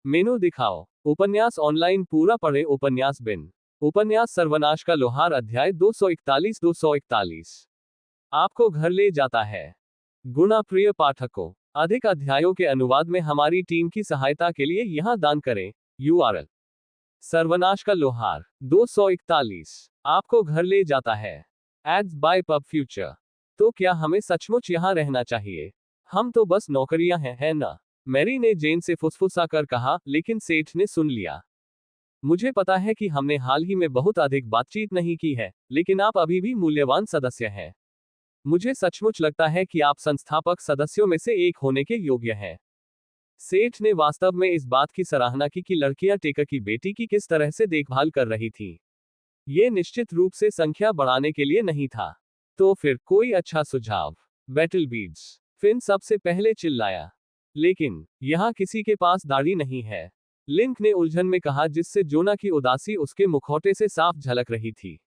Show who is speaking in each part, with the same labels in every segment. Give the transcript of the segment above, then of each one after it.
Speaker 1: मेनू दिखाओ। उपन्यास ऑनलाइन पूरा पढ़े। उपन्यास बिन। उपन्यास सर्वनाश का लोहार अध्याय 241 आपको घर ले जाता है। गुणा प्रिय पाठकों, अधिक अध्यायों के अनुवाद में हमारी टीम की सहायता के लिए यहां दान करें। URL सर्वनाश का लोहार 241 आपको घर ले जाता है। Ads by pub future. तो क्या हमें सचमुच यहां रहना चाहिए? हम तो बस नौकरियां हैं, है ना? मैरी ने जेन से फुसफुसाकर कहा, लेकिन सेठ ने सुन लिया। मुझे पता है कि हमने हाल ही में बहुत अधिक बातचीत नहीं की है, लेकिन आप अभी भी मूल्यवान सदस्य हैं। मुझे सचमुच लगता है कि आप संस्थापक सदस्यों में से एक होने के योग्य हैं। सेठ ने वास्तव में इस बात की सराहना की कि लड़कियां टेकर की बेटी की किस तरह से देखभाल कर रही थीं। ये निश्चित रूप से संख्या बढ़ाने के लिए नहीं था। तो फिर कोई अच्छा सुझाव? Battle beads. फिन सबसे पहले चिल्लाया। लेकिन यहां किसी के पास दाढ़ी नहीं है, लिंक ने उलझन में कहा, जिससे जोना की उदासी उसके मुखौटे से साफ झलक रही थी।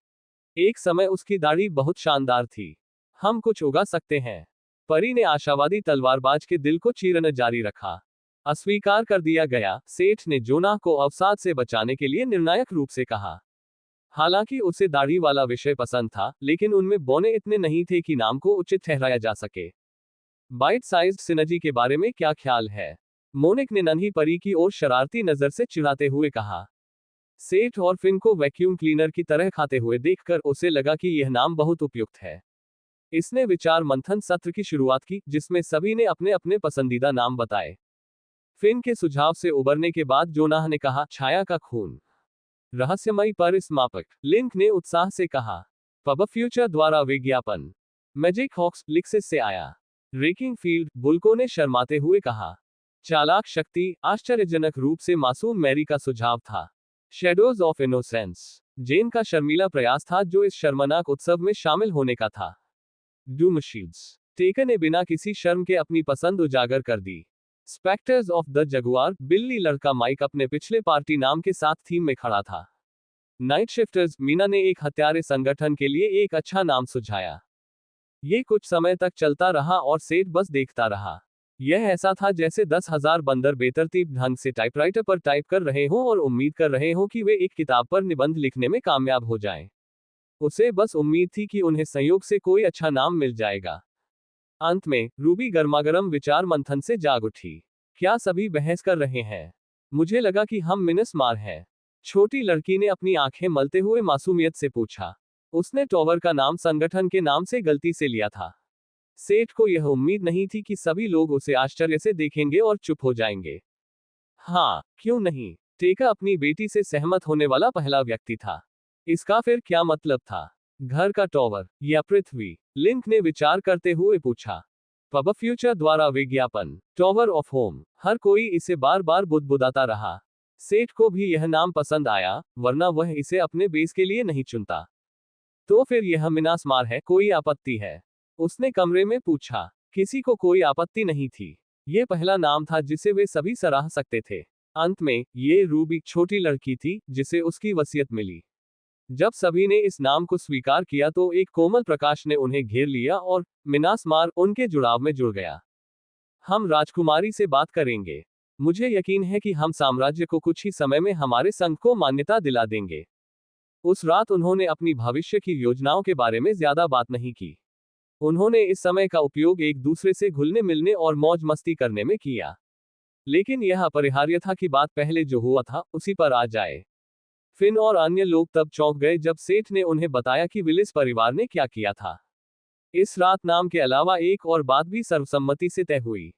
Speaker 1: एक समय उसकी दाढ़ी बहुत शानदार थी। हम कुछ उगा सकते हैं। परी ने आशावादी तलवारबाज के दिल को चीरना जारी रखा। अस्वीकार कर दिया गया, सेठ ने जोना को अवसाद से बचाने के लिए निर्णायक रूप से कहा। हालांकि उसे दाढ़ी वाला विषय पसंद था, लेकिन उनमें बौने इतने नहीं थे कि नाम को उचित ठहराया जा सके। बाइट साइज्ड सिनर्जी के बारे में क्या ख्याल है? मोनिक ने नन्ही परी की ओर शरारती नजर से चिढ़ाते हुए कहा। सेठ और फिन को वैक्यूम क्लीनर की तरह खाते हुए देखकर उसे लगा कि यह नाम बहुत उपयुक्त है। इसने विचार मंथन सत्र की शुरुआत की, जिसमें सभी ने अपने अपने पसंदीदा नाम बताए। फिन के सुझाव से उबरने के बाद जोनाह ने कहा, छाया का खून। रहस्यमयी परिस्मापक, लिंक ने उत्साह से कहा। पब फ्यूचर द्वारा विज्ञापन। मैजिक हॉक्स लिक्सिस से आया। रेकिंग फील्ड, बुल्को ने शर्माते हुए कहा। चालाक शक्ति, आश्चर्यजनक रूप से मासूम मैरी का सुझाव था। शेडोज ऑफ इनोसेंस, जेन का शर्मीला प्रयास था, जो इस शर्मनाक उत्सव में शामिल होने का था। डूमशील्ड्स, टेकर ने बिना किसी शर्म के अपनी पसंद उजागर कर दी। स्पेक्टर्स ऑफ द जगुआर, बिल्ली लड़का माइक अपने पिछले पार्टी नाम के साथ थीम में खड़ा था। नाइट शिफ्टर्स, मीना ने एक हत्यारे संगठन के लिए एक अच्छा नाम सुझाया। ये कुछ समय तक चलता रहा और सेठ बस देखता रहा। यह ऐसा था जैसे 10,000 बंदर बेतरतीब ढंग से टाइपराइटर पर टाइप कर रहे हों और उम्मीद कर रहे हों कि वे एक किताब पर निबंध लिखने में कामयाब हो जाएं। उसे बस उम्मीद थी कि उन्हें संयोग से कोई अच्छा नाम मिल जाएगा। अंत में रूबी गर्मागरम विचार मंथन से जाग उठी। क्या सभी बहस कर रहे हैं? मुझे लगा कि हम मिनस मार हैं। छोटी लड़की ने अपनी आंखें मलते हुए मासूमियत से पूछा। उसने टॉवर का नाम संगठन के नाम से गलती से लिया था। सेठ को यह उम्मीद नहीं थी कि सभी लोग उसे आश्चर्य से देखेंगे और चुप हो जाएंगे। हाँ, क्यों नहीं? टेका अपनी बेटी से सहमत होने वाला पहला व्यक्ति था। इसका फिर क्या मतलब था? घर का टॉवर या पृथ्वी? लिंक ने विचार करते हुए पूछा। पब फ्यूचर द्वारा विज्ञापन। Tower of home. हर कोई इसे बार बार बुदबुदाता रहा। सेठ को भी यह नाम पसंद आया, वरना वह इसे अपने बेस के लिए नहीं चुनता। तो फिर यह मिनासमार है, कोई आपत्ति है? उसने कमरे में पूछा। किसी को कोई आपत्ति नहीं थी। यह पहला नाम था जिसे वे सभी सराह सकते थे। अंत में, ये रूबी छोटी लड़की थी, जिसे उसकी वसीयत मिली। जब सभी ने इस नाम को स्वीकार किया तो एक कोमल प्रकाश ने उन्हें घेर लिया और मिनासमार उनके जुड़ाव में जुड़ गया। हम राजकुमारी से बात करेंगे। मुझे यकीन है कि हम साम्राज्य को कुछ ही समय में हमारे संघ को मान्यता दिला देंगे। उस रात उन्होंने अपनी भविष्य की योजनाओं के बारे में ज्यादा बात नहीं की। उन्होंने इस समय का उपयोग एक दूसरे से घुलने मिलने और मौज मस्ती करने में किया। लेकिन यह अपरिहार्य था कि बात पहले जो हुआ था उसी पर आ जाए। फिन और अन्य लोग तब चौंक गए जब सेठ ने उन्हें बताया कि विलिस परिवार ने क्या किया था। इस रात नाम के अलावा एक और बात भी सर्वसम्मति से तय हुई।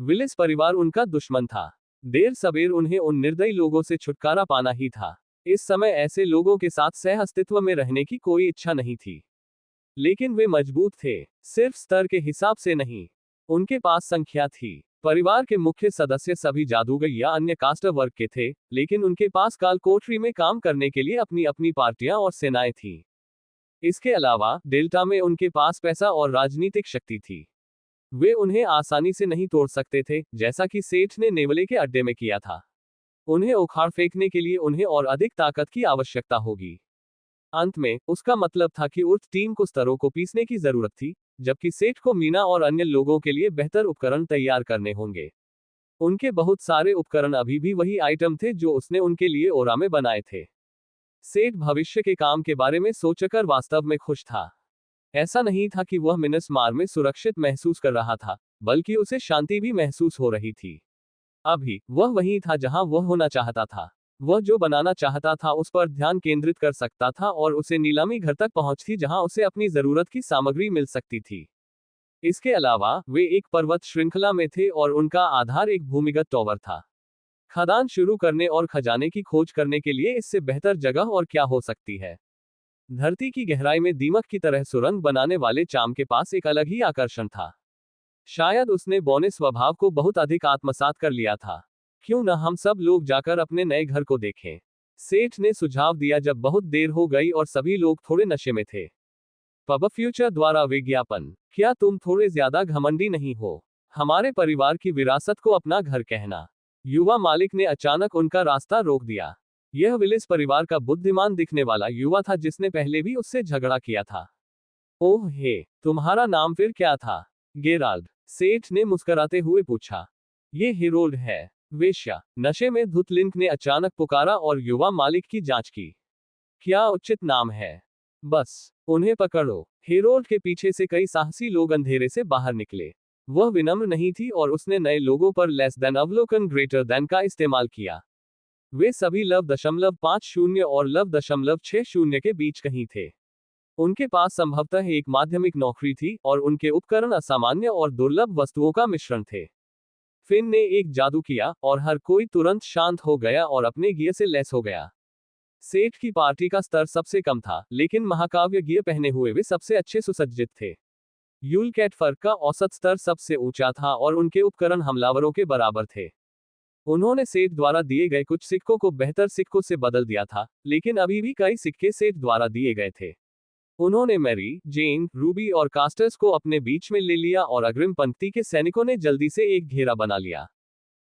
Speaker 1: विलिस परिवार उनका दुश्मन था। देर सबेर उन्हें उन निर्दयी लोगों से छुटकारा पाना ही था। इस समय ऐसे लोगों के साथ सह अस्तित्व में रहने की कोई इच्छा नहीं थी। लेकिन वे मजबूत थे, सिर्फ स्तर के हिसाब से नहीं। उनके पास संख्या थी। परिवार के मुख्य सदस्य सभी जादूगर या अन्य कास्ट वर्ग के थे, लेकिन उनके पास काल कोठरी में काम करने के लिए अपनी अपनी पार्टियां और सेनाएं थीं। इसके अलावा डेल्टा में उनके पास पैसा और राजनीतिक शक्ति थी। वे उन्हें आसानी से नहीं तोड़ सकते थे, जैसा कि सेठ ने नेवले के अड्डे में किया था। उन्हें उखाड़ फेंकने के लिए उन्हें और अधिक ताकत की आवश्यकता होगी। अंत में, उसका मतलब था कि उर्थ टीम को स्तरों को पीसने की जरूरत थी, जबकि सेठ को मीना और अन्य लोगों के लिए बेहतर उपकरण तैयार करने होंगे। उनके बहुत सारे उपकरण अभी भी वही आइटम थे जो उसने उनके लिए ओरा में बनाए थे। सेठ भविष्य के काम के बारे में सोचकर वास्तव में खुश था। ऐसा नहीं था कि वह मिनस्मार में सुरक्षित महसूस कर रहा था, बल्कि उसे शांति भी महसूस हो रही थी। अभी वह वहीं था जहां वह होना चाहता था। वह जो बनाना चाहता था उस पर ध्यान केंद्रित कर सकता था और उसे नीलामी घर तक पहुंच थी जहां उसे अपनी जरूरत की सामग्री मिल सकती थी। इसके अलावा वे एक पर्वत श्रृंखला में थे और उनका आधार एक भूमिगत टॉवर था। खदान शुरू करने और खजाने की खोज करने के लिए इससे बेहतर जगह और क्या हो सकती है। धरती की गहराई में दीमक की तरह सुरंग बनाने वाले चाम के पास एक अलग ही आकर्षण था। शायद उसने बौने स्वभाव को बहुत अधिक आत्मसात कर लिया था। क्यों न हम सब लोग जाकर अपने नए घर को देखें, सेठ ने सुझाव दिया जब बहुत देर हो गई और सभी लोग थोड़े नशे में थे। पब फ्यूचर द्वारा विज्ञापन, क्या तुम थोड़े ज्यादा घमंडी नहीं हो? हमारे परिवार की विरासत को अपना घर कहना। युवा मालिक ने अचानक उनका रास्ता रोक दिया। यह विलिस परिवार का बुद्धिमान दिखने वाला युवा था जिसने पहले भी उससे झगड़ा किया था। ओह हे, तुम्हारा नाम फिर क्या था? गेराल्ड, सेठ ने मुस्कुराते हुए पूछा। ये हेरोल्ड है। वेश्या, नशे में धुत लिंक ने अचानक पुकारा और युवा मालिक की जांच की। क्या उचित नाम है? बस उन्हें पकड़ो। हेरोल्ड के पीछे से कई साहसी लोग अंधेरे से बाहर निकले। वह विनम्र नहीं थी और उसने नए लोगों पर लेस देन अवलोकन ग्रेटर देन का इस्तेमाल किया। वे सभी .50 और .60 के बीच कहीं थे। उनके पास संभवतः एक माध्यमिक नौकरी थी और उनके उपकरण असामान्य और दुर्लभ वस्तुओं का मिश्रण थे। फिन ने एक जादू किया और हर कोई तुरंत शांत हो गया और अपने गियर से लैस हो गया। सेठ की पार्टी का स्तर सबसे कम था, लेकिन महाकाव्य गियर पहने हुए वे सबसे अच्छे सुसज्जित थे। यूलकैट फर्क का औसत स्तर सबसे ऊंचा था और उनके उपकरण हमलावरों के बराबर थे। उन्होंने सेठ द्वारा दिए गए कुछ सिक्कों को बेहतर सिक्कों से बदल दिया था, लेकिन अभी भी कई सिक्के सेठ द्वारा दिए गए थे। उन्होंने मैरी, जेन, रूबी और कास्टर्स को अपने बीच में ले लिया और अग्रिम पंक्ति के सैनिकों ने जल्दी से एक घेरा बना लिया।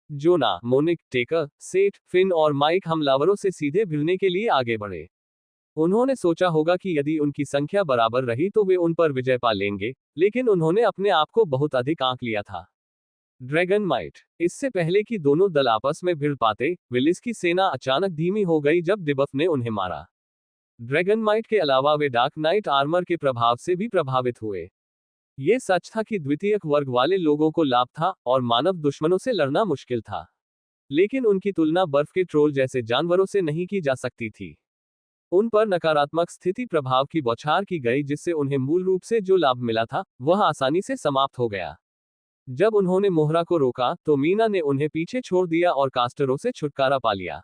Speaker 1: जोना, मोनिक, टेकर, सेठ, फिन और माइक हमलावरों से सीधे भिड़ने के लिए आगे बढ़े। उन्होंने सोचा होगा कि यदि उनकी संख्या बराबर रही तो वे उन पर विजय पा लेंगे, लेकिन उन्होंने अपने आप को बहुत अधिक आंक लिया था। ड्रैगन माइट, इससे पहले कि दोनों दल आपस में भिड़ पाते, विलिस की सेना अचानक धीमी हो गई जब डिबफ ने उन्हें मारा। ड्रैगन माइट के अलावा वे डार्क नाइट आर्मर के प्रभाव से भी प्रभावित हुए। ये सच था कि द्वितीयक वर्ग वाले लोगों को लाभ था और मानव दुश्मनों से लड़ना मुश्किल था, लेकिन उनकी तुलना बर्फ के ट्रोल जैसे जानवरों से नहीं की जा सकती थी। उन पर नकारात्मक स्थिति प्रभाव की बौछार की गई जिससे उन्हें मूल रूप से जो लाभ मिला था वह आसानी से समाप्त हो गया। जब उन्होंने मोहरा को रोका तो मीना ने उन्हें पीछे छोड़ दिया और कास्टरों से छुटकारा पा लिया।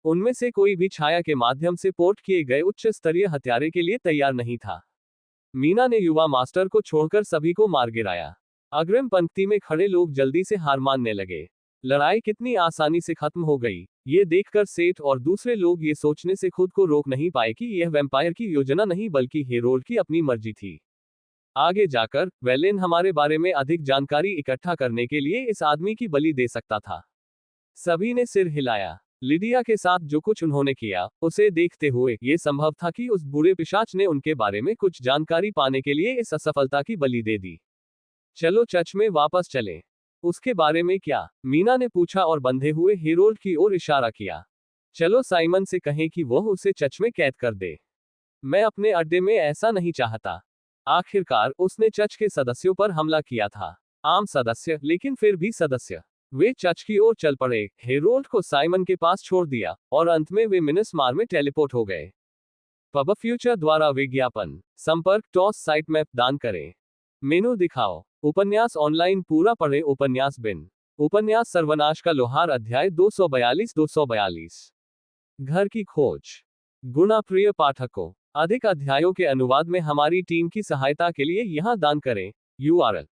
Speaker 1: उनमें से कोई भी छाया के माध्यम से पोर्ट किए गए उच्च स्तरीय हथियारे के लिए तैयार नहीं था। मीना ने युवा मास्टर को छोड़कर सभी को मार गिराया। अग्रिम पंक्ति में खड़े लोग जल्दी से हार मानने लगे। लड़ाई कितनी आसानी से खत्म हो गई, ये देखकर सेठ और दूसरे लोग ये सोचने से खुद को रोक नहीं पाए कि यह वैम्पायर की योजना नहीं बल्कि हेरोल्ड की अपनी मर्जी थी। आगे जाकर वेलेन हमारे बारे में अधिक जानकारी इकट्ठा करने के लिए इस आदमी की बलि दे सकता था। सभी ने सिर हिलाया। लिडिया के साथ जो कुछ उन्होंने किया, उसे देखते हुए ये संभव था कि उस बूढ़े पिशाच ने उनके बारे में कुछ जानकारी पाने के लिए इस असफलता की बलि दे दी। चलो चर्च में वापस चलें। उसके बारे में क्या? मीना ने पूछा और बंधे हुए हेरोल्ड की ओर इशारा किया। चलो साइमन से कहें कि वह उसे चर्च में कैद कर दे। मैं अपने अड्डे में ऐसा नहीं चाहता। आखिरकार उसने चर्च के सदस्यों पर हमला किया था। आम सदस्य, लेकिन फिर भी सदस्य। वे चर्च की ओर चल पड़े, हेरोल्ड को साइमन के पास छोड़ दिया और अंत में वे मिनस्मार में टेलीपोर्ट हो गए। पब फ्यूचर द्वारा विज्ञापन, संपर्क टॉस साइट मैप दान करें। मेनू दिखाओ। उपन्यास ऑनलाइन पूरा पढ़े। उपन्यास बिन। उपन्यास सर्वनाश का लोहार अध्याय 242। घर की खोज। गुणा प्रिय पाठकों, अधिक अध्यायों के अनुवाद में हमारी टीम की सहायता के लिए यहां दान करें। URL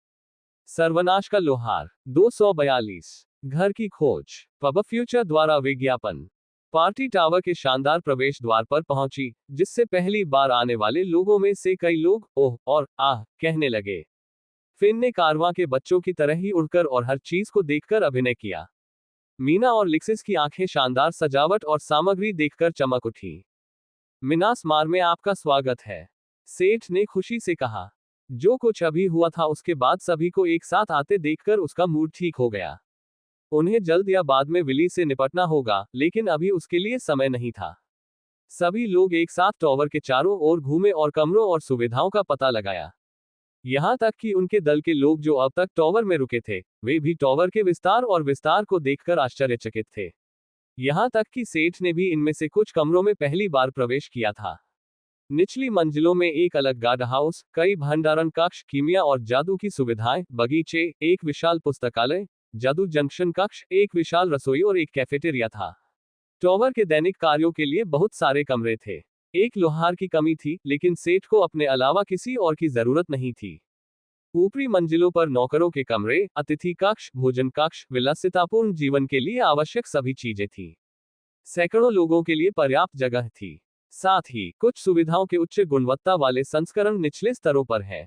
Speaker 1: सर्वनाश का लोहार 242। घर की खोज। पब फ्यूचर द्वारा विज्ञापन। पार्टी टावर के शानदार प्रवेश द्वार पर पहुंची, जिससे पहली बार आने वाले लोगों में से कई लोग ओह और आह कहने लगे। फिन ने कारवां के बच्चों की तरह ही उड़कर और हर चीज को देखकर अभिनय किया। मीना और लिक्सिस की आंखें शानदार सजावट और सामग्री देखकर चमक उठी। मिनास्मार में आपका स्वागत है, सेठ ने खुशी से कहा। जो कुछ अभी हुआ था उसके बाद सभी को एक साथ आते देखकर उसका मूड ठीक हो गया। उन्हें जल्द या बाद में विली से निपटना होगा, लेकिन अभी उसके लिए समय नहीं था। सभी लोग एक साथ टॉवर के चारों ओर घूमे और कमरों और सुविधाओं का पता लगाया। यहां तक कि उनके दल के लोग जो अब तक टॉवर में रुके थे, वे भी टॉवर के विस्तार और विस्तार को देखकर आश्चर्यचकित थे। यहां तक कि सेठ ने भी इनमें से कुछ कमरों में पहली बार प्रवेश किया था। निचली मंजिलों में एक अलग गार्ड हाउस, कई भंडारण कक्ष, कीमिया और जादू की सुविधाएं, बगीचे, एक विशाल पुस्तकालय, जादू जंक्शन कक्ष, एक विशाल रसोई और एक कैफेटेरिया था। टॉवर के दैनिक कार्यों के लिए बहुत सारे कमरे थे। एक लोहार की कमी थी, लेकिन सेठ को अपने अलावा किसी और की जरूरत नहीं थी। ऊपरी मंजिलों पर नौकरों के कमरे, अतिथि कक्ष, भोजन कक्ष, विलासितापूर्ण जीवन के लिए आवश्यक सभी चीजें थी। सैकड़ों लोगों के लिए पर्याप्त जगह थी। साथ ही कुछ सुविधाओं के उच्च गुणवत्ता वाले संस्करण निचले स्तरों पर है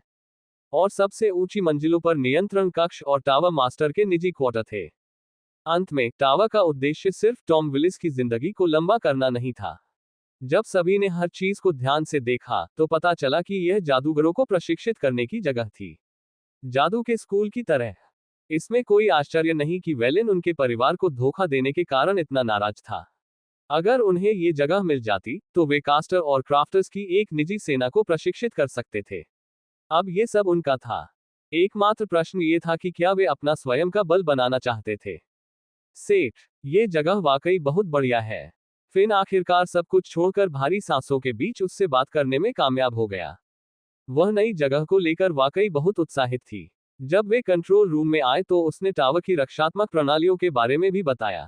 Speaker 1: और सबसे ऊंची मंजिलों पर नियंत्रण कक्ष और टावर मास्टर के निजी क्वार्टर थे। अंत में टावर का उद्देश्य सिर्फ टॉम विलिस की जिंदगी को लंबा करना नहीं था। जब सभी ने हर चीज को ध्यान से देखा तो पता चला कि यह जादूगरों को प्रशिक्षित करने की जगह थी, जादू के स्कूल की तरह। इसमें कोई आश्चर्य नहीं कि वेलिन उनके परिवार को धोखा देने के कारण इतना नाराज था। अगर उन्हें ये जगह मिल जाती तो वे कास्टर और क्राफ्टर्स की एक निजी सेना को प्रशिक्षित कर सकते थे। अब ये सब उनका था। एकमात्र प्रश्न ये था कि क्या वे अपना स्वयं का बल बनाना चाहते थे। सेठ, ये जगह वाकई बहुत बढ़िया है। फिन आखिरकार सब कुछ छोड़कर भारी सांसों के बीच उससे बात करने में कामयाब हो गया। वह नई जगह को लेकर वाकई बहुत उत्साहित थी। जब वे कंट्रोल रूम में आए तो उसने टावर की रक्षात्मक प्रणालियों के बारे में भी बताया।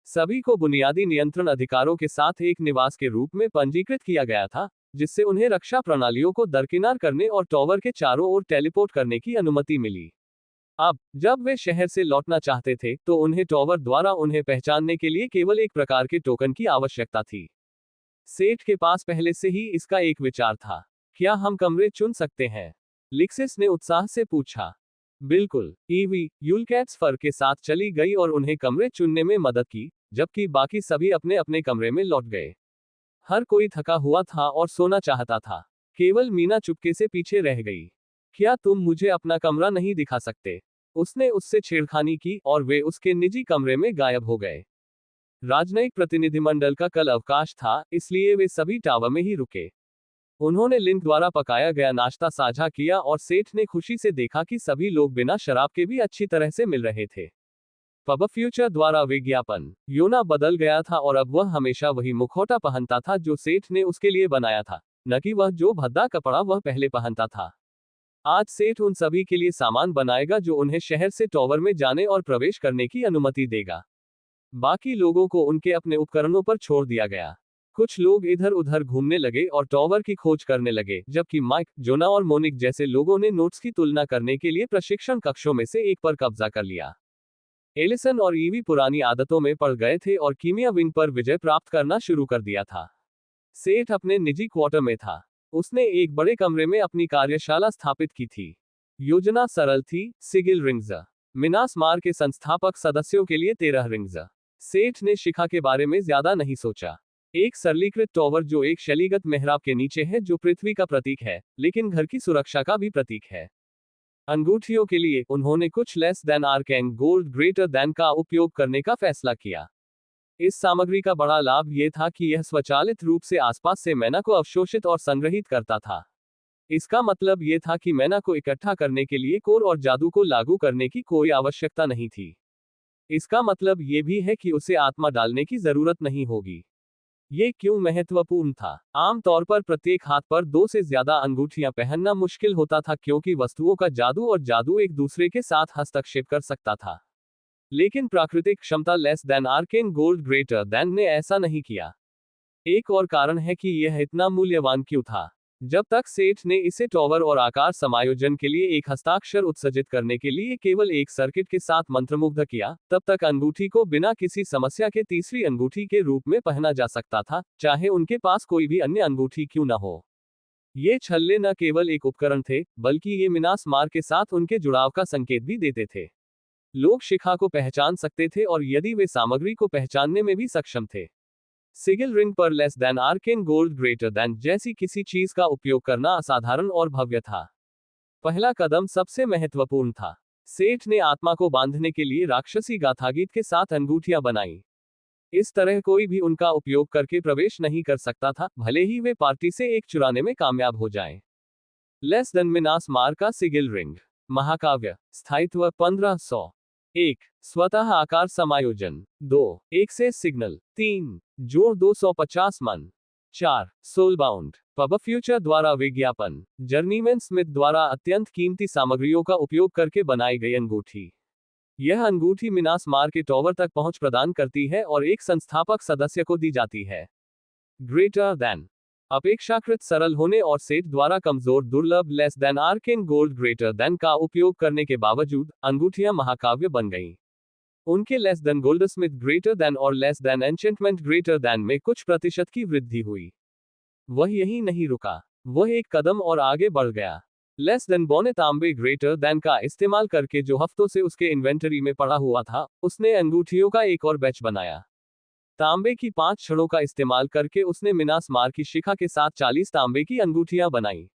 Speaker 1: सभी को बुनियादी नियंत्रण अधिकारों के साथ एक निवास के रूप में पंजीकृत किया गया था, जिससे उन्हें रक्षा प्रणालियों को दरकिनार करने और टॉवर के चारों ओर टेलीपोर्ट करने की अनुमति मिली। अब जब वे शहर से लौटना चाहते थे तो उन्हें टॉवर द्वारा उन्हें पहचानने के लिए केवल एक प्रकार के टोकन की आवश्यकता थी। सेठ के पास पहले से ही इसका एक विचार था। क्या हम कमरे चुन सकते हैं? लिक्सिस ने उत्साह से पूछा। बिल्कुल, ईवी यूलकैट्स फर के साथ चली गई और उन्हें कमरे चुनने में मदद की, जबकि बाकी सभी अपने अपने कमरे में लौट गए। हर कोई थका हुआ था और सोना चाहता था। केवल मीना चुपके से पीछे रह गई। क्या तुम मुझे अपना कमरा नहीं दिखा सकते? उसने उससे छेड़खानी की और वे उसके निजी कमरे में गायब हो गए। राजनयिक प्रतिनिधिमंडल का कल अवकाश था, इसलिए वे सभी टावर में ही रुके। उन्होंने लिंक द्वारा पकाया गया नाश्ता साझा किया और सेठ ने खुशी से देखा कि सभी लोग बिना शराब के भी अच्छी तरह से मिल रहे थे। पब फ्यूचर द्वारा विज्ञापन। योना बदल गया था और अब वह हमेशा वही मुखौटा पहनता था जो सेठ ने उसके लिए बनाया था, न कि वह जो भद्दा कपड़ा वह पहले पहनता था। आज सेठ उन सभी के लिए सामान बनाएगा जो उन्हें शहर से टॉवर में जाने और प्रवेश करने की अनुमति देगा। बाकी लोगों को उनके अपने उपकरणों पर छोड़ दिया गया। कुछ लोग इधर उधर घूमने लगे और टॉवर की खोज करने लगे, जबकि माइक, जोना और मोनिक जैसे लोगों ने नोट्स की तुलना करने के लिए प्रशिक्षण कक्षों में से एक पर कब्जा कर लिया। एलिसन और ईवी पुरानी आदतों में पड़ गए थे और कीमिया विंग पर विजय प्राप्त करना शुरू कर दिया था। सेठ अपने निजी क्वार्टर में था। उसने एक बड़े कमरे में अपनी कार्यशाला स्थापित की थी। योजना सरल थी, सिगिल रिंग्स। मिनास मार के संस्थापक सदस्यों के लिए 13 रिंग्स। सेठ ने शिखा के बारे में ज्यादा नहीं सोचा। एक सरलीकृत टॉवर जो एक शैलीगत मेहराब के नीचे है, जो पृथ्वी का प्रतीक है, लेकिन घर की सुरक्षा का भी प्रतीक है। अंगूठियों के लिए उन्होंने कुछ less than arcane gold greater than का उपयोग करने का फैसला किया। इस सामग्री का बड़ा लाभ यह था कि यह स्वचालित रूप से आसपास से मैना को अवशोषित और संग्रहित करता था। इसका मतलब यह था कि मैना को इकट्ठा करने के लिए कोर और जादू को लागू करने की कोई आवश्यकता नहीं थी। इसका मतलब यह भी है कि उसे आत्मा डालने की जरूरत नहीं होगी। ये क्यों महत्वपूर्ण था? आमतौर पर प्रत्येक हाथ पर 2 से ज्यादा अंगूठियां पहनना मुश्किल होता था, क्योंकि वस्तुओं का जादू और जादू एक दूसरे के साथ हस्तक्षेप कर सकता था। लेकिन प्राकृतिक क्षमता less than arcane gold greater then ने ऐसा नहीं किया। एक और कारण है कि यह इतना मूल्यवान क्यों था। जब तक सेठ ने इसे टॉवर और आकार समायोजन के लिए एक हस्ताक्षर उत्सर्जित करने के लिए केवल एक सर्किट के साथ मंत्रमुग्ध किया, तब तक अंगूठी को बिना किसी समस्या के तीसरी अंगूठी के रूप में पहना जा सकता था, चाहे उनके पास कोई भी अन्य अंगूठी क्यों न हो। ये छल्ले न केवल एक उपकरण थे, बल्कि ये मिनास मार के साथ उनके जुड़ाव का संकेत भी देते थे। लोग शिखा को पहचान सकते थे, और यदि वे सामग्री को पहचानने में भी सक्षम थे। सिगिल रिंग पर less than arcane gold greater then जैसी किसी चीज का उपयोग करना असाधारण और भव्य था। पहला कदम सबसे महत्वपूर्ण था। सेठ ने आत्मा को बांधने के लिए राक्षसी गाथागीत के साथ अंगूठियां बनाई। इस तरह कोई भी उनका उपयोग करके प्रवेश नहीं कर सकता था, भले ही वे पार्टी से एक चुराने में कामयाब हो जाएं। लेस देन मिनास मार का सिगिल रिंग। महाकाव्य। स्थायित्व 1500। 1 स्वतः आकार समायोजन। 2 1 से सिग्नल। 3 जोड़ 250 मन। 4 सोलबाउंड। पब फ्यूचर द्वारा विज्ञापन। जर्नीमैन स्मिथ द्वारा अत्यंत कीमती सामग्रियों का उपयोग करके बनाई गई अंगूठी। यह अंगूठी मिनास मार के टॉवर तक पहुंच प्रदान करती है और एक संस्थापक सदस्य को दी जाती है। Greater than. अपेक्षाकृत सरल होने और सेठ द्वारा कमजोर दुर्लभ less than arcane gold greater than का उपयोग करने के बावजूद अंगूठियां महाकाव्य बन गईं। उनके less than goldsmith greater than और less than enchantment greater than में कुछ प्रतिशत की वृद्धि हुई। वह यही नहीं रुका, वह एक कदम और आगे बढ़ गया। लेस देन बौने तांबे ग्रेटर देन का इस्तेमाल करके जो हफ्तों से उसके इन्वेंटरी में पड़ा हुआ था, उसने अंगूठियों का एक और बैच बनाया। तांबे की 5 छड़ों का इस्तेमाल करके उसने मिनास मार की शिखा के साथ 40 तांबे की अंगूठियां बनाई।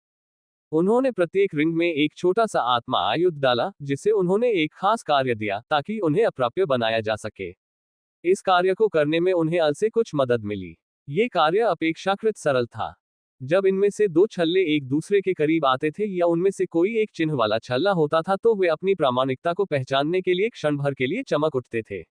Speaker 1: उन्होंने प्रत्येक रिंग में एक छोटा सा आत्मा आयुध डाला, जिसे उन्होंने एक खास कार्य दिया ताकि उन्हें अप्राप्य बनाया जा सके। इस कार्य को करने में उन्हें अल से कुछ मदद मिली। ये कार्य अपेक्षाकृत सरल था। जब इनमें से 2 छल्ले एक दूसरे के करीब आते थे या उनमें से कोई एक चिन्ह वाला छल्ला होता था तो वे अपनी प्रामाणिकता को पहचानने के लिए क्षण भर के लिए चमक उठते थे।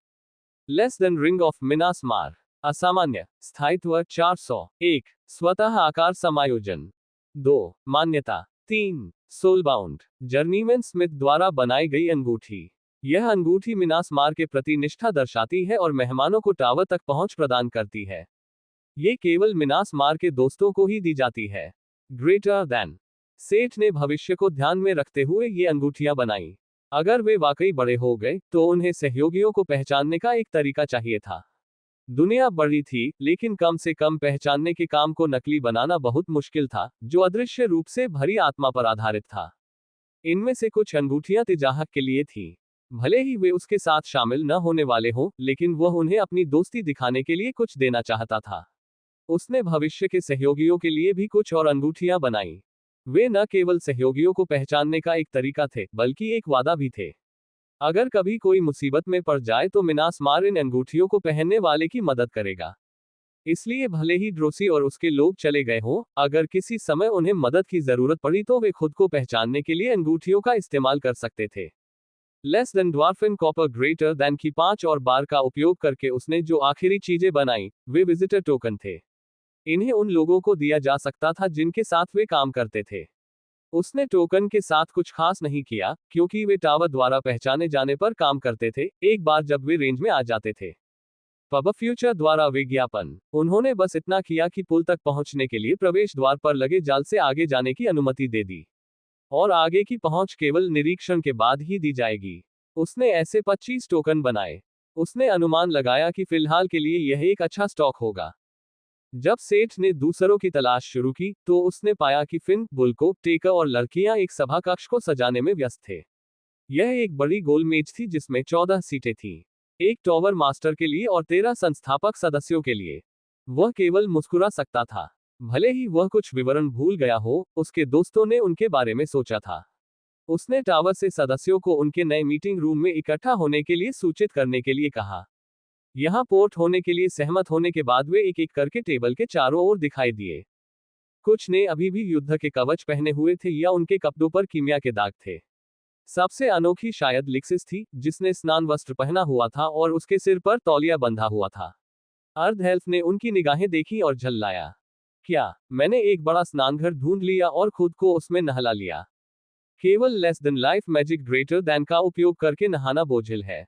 Speaker 1: Less then ring of Manas मार। असामान्य। स्थायित्व 400। 1 स्वतः आकार समायोजन। 2 मान्यता। 3 सोलबाउंड। जर्नीमैन स्मिथ द्वारा बनाई गई अंगूठी। यह अंगूठी मिनास मार के प्रति निष्ठा दर्शाती है और मेहमानों को टावर तक पहुंच प्रदान करती है। ये केवल मिनास मार के दोस्तों को ही दी जाती है। Greater than. सेठ ने भविष्य को ध्यान में रखते हुए ये अंगूठियां बनाई। अगर वे वाकई बड़े हो गए तो उन्हें सहयोगियों को पहचानने का एक तरीका चाहिए था। दुनिया बड़ी थी, लेकिन कम से कम पहचानने के काम को नकली बनाना बहुत मुश्किल था, जो अदृश्य रूप से भरी आत्मा पर आधारित था। इनमें से कुछ अंगूठियां तिजाहक के लिए थीं। भले ही वे उसके साथ शामिल न होने वाले हों, लेकिन वह उन्हें अपनी दोस्ती दिखाने के लिए कुछ देना चाहता था। उसने भविष्य के सहयोगियों के लिए भी कुछ और अंगूठियां बनाई। वे न केवल सहयोगियों को पहचानने का एक तरीका थे, बल्कि एक वादा भी थे। अगर कभी कोई मुसीबत में पड़ जाए तो मिनास मार इन अंगूठियों को पहनने वाले की मदद करेगा। इसलिए भले ही ड्रोसी और उसके लोग चले गए हों, अगर किसी समय उन्हें मदद की जरूरत पड़ी तो वे खुद को पहचानने के लिए अंगूठियों का इस्तेमाल कर सकते थे। Less than dwarven copper greater than की 5 और बार का उपयोग करके उसने जो आखिरी चीजें बनाई, वे विजिटर टोकन थे। इन्हें उन लोगों को दिया जा सकता था जिनके साथ वे काम करते थे। उसने टोकन के साथ कुछ खास नहीं किया, क्योंकि वे टावर द्वारा पहचाने जाने पर काम करते थे, एक बार जब वे रेंज में आ जाते थे। पब फ्यूचर द्वारा विज्ञापन। उन्होंने बस इतना किया कि पुल तक पहुंचने के लिए प्रवेश द्वार पर लगे जाल से आगे जाने की अनुमति दे दी। और आगे की पहुंच केवल निरीक्षण के बाद ही दी जाएगी। उसने ऐसे 25 टोकन बनाए। उसने अनुमान लगाया कि फिलहाल के लिए यह एक अच्छा स्टॉक होगा। जब सेठ ने दूसरों की तलाश शुरू की, तो उसने पाया कि फिन, बुल्को, टेकर और लड़कियां एक सभा कक्ष को सजाने में व्यस्त थे। यह एक बड़ी गोल मेज थी जिसमें 14 सीटें थीं। एक टॉवर मास्टर के लिए और 13 संस्थापक सदस्यों के लिए। वह केवल मुस्कुरा सकता था। भले ही वह कुछ विवरण भूल गया हो, उसके दोस्तों ने उनके बारे में सोचा था। उसने टावर से सदस्यों को उनके नए मीटिंग रूम में इकट्ठा होने के लिए सूचित करने के लिए कहा। यहां पोर्ट होने के लिए सहमत होने के बाद वे एक एक करके टेबल के चारों ओर दिखाई दिए। कुछ ने अभी भी युद्ध के कवच पहने हुए थे या उनके कपड़ों पर कीमिया के दाग थे। सबसे अनोखी शायद लिक्सिस थी, जिसने स्नान वस्त्र पहना हुआ था और उसके सिर पर तौलिया बंधा हुआ था। अर्ध हेल्फ ने उनकी निगाहें देखी और झल्लाया। क्या, मैंने एक बड़ा स्नानघर ढूंढ लिया और खुद को उसमें नहला लिया। केवल less than life magic greater than का उपयोग करके नहाना बोझिल है।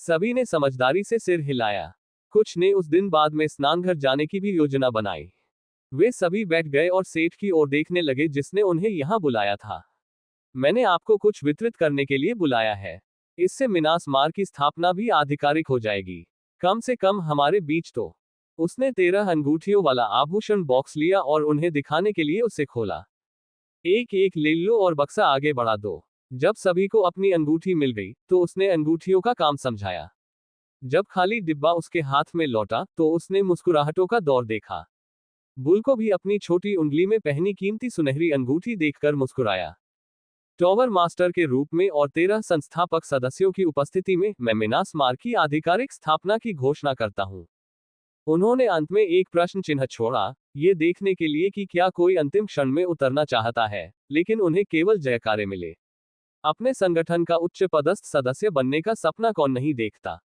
Speaker 1: सभी ने समझदारी से सिर हिलाया। कुछ ने उस दिन बाद में स्नानघर जाने की भी योजना बनाई। वे सभी बैठ गए और सेठ की ओर देखने लगे जिसने उन्हें यहां बुलाया था। मैंने आपको कुछ वितरित करने के लिए बुलाया है। इससे मिनास मार की स्थापना भी आधिकारिक हो जाएगी, कम से कम हमारे बीच तो। उसने 13 अंगूठियों वाला आभूषण बॉक्स लिया और उन्हें दिखाने के लिए उसे खोला। एक एक ले लो और बक्सा आगे बढ़ा दो। जब सभी को अपनी अंगूठी मिल गई, तो उसने अंगूठियों का काम समझाया। जब खाली डिब्बा उसके हाथ में लौटा, तो उसने मुस्कुराहटों का दौर देखा। बुल को भी अपनी छोटी उंगली में पहनी कीमती सुनहरी अंगूठी देखकर मुस्कुराया। टॉवर मास्टर के रूप में और 13 संस्थापक सदस्यों की उपस्थिति में मैं मिनास मार की आधिकारिक स्थापना की घोषणा करता हूं। उन्होंने अंत में एक प्रश्न चिन्ह छोड़ा, ये देखने के लिए कि क्या कोई अंतिम क्षण में उतरना चाहता है, लेकिन उन्हें केवल जयकारे मिले। अपने संगठन का उच्च पदस्थ सदस्य बनने का सपना कौन नहीं देखता।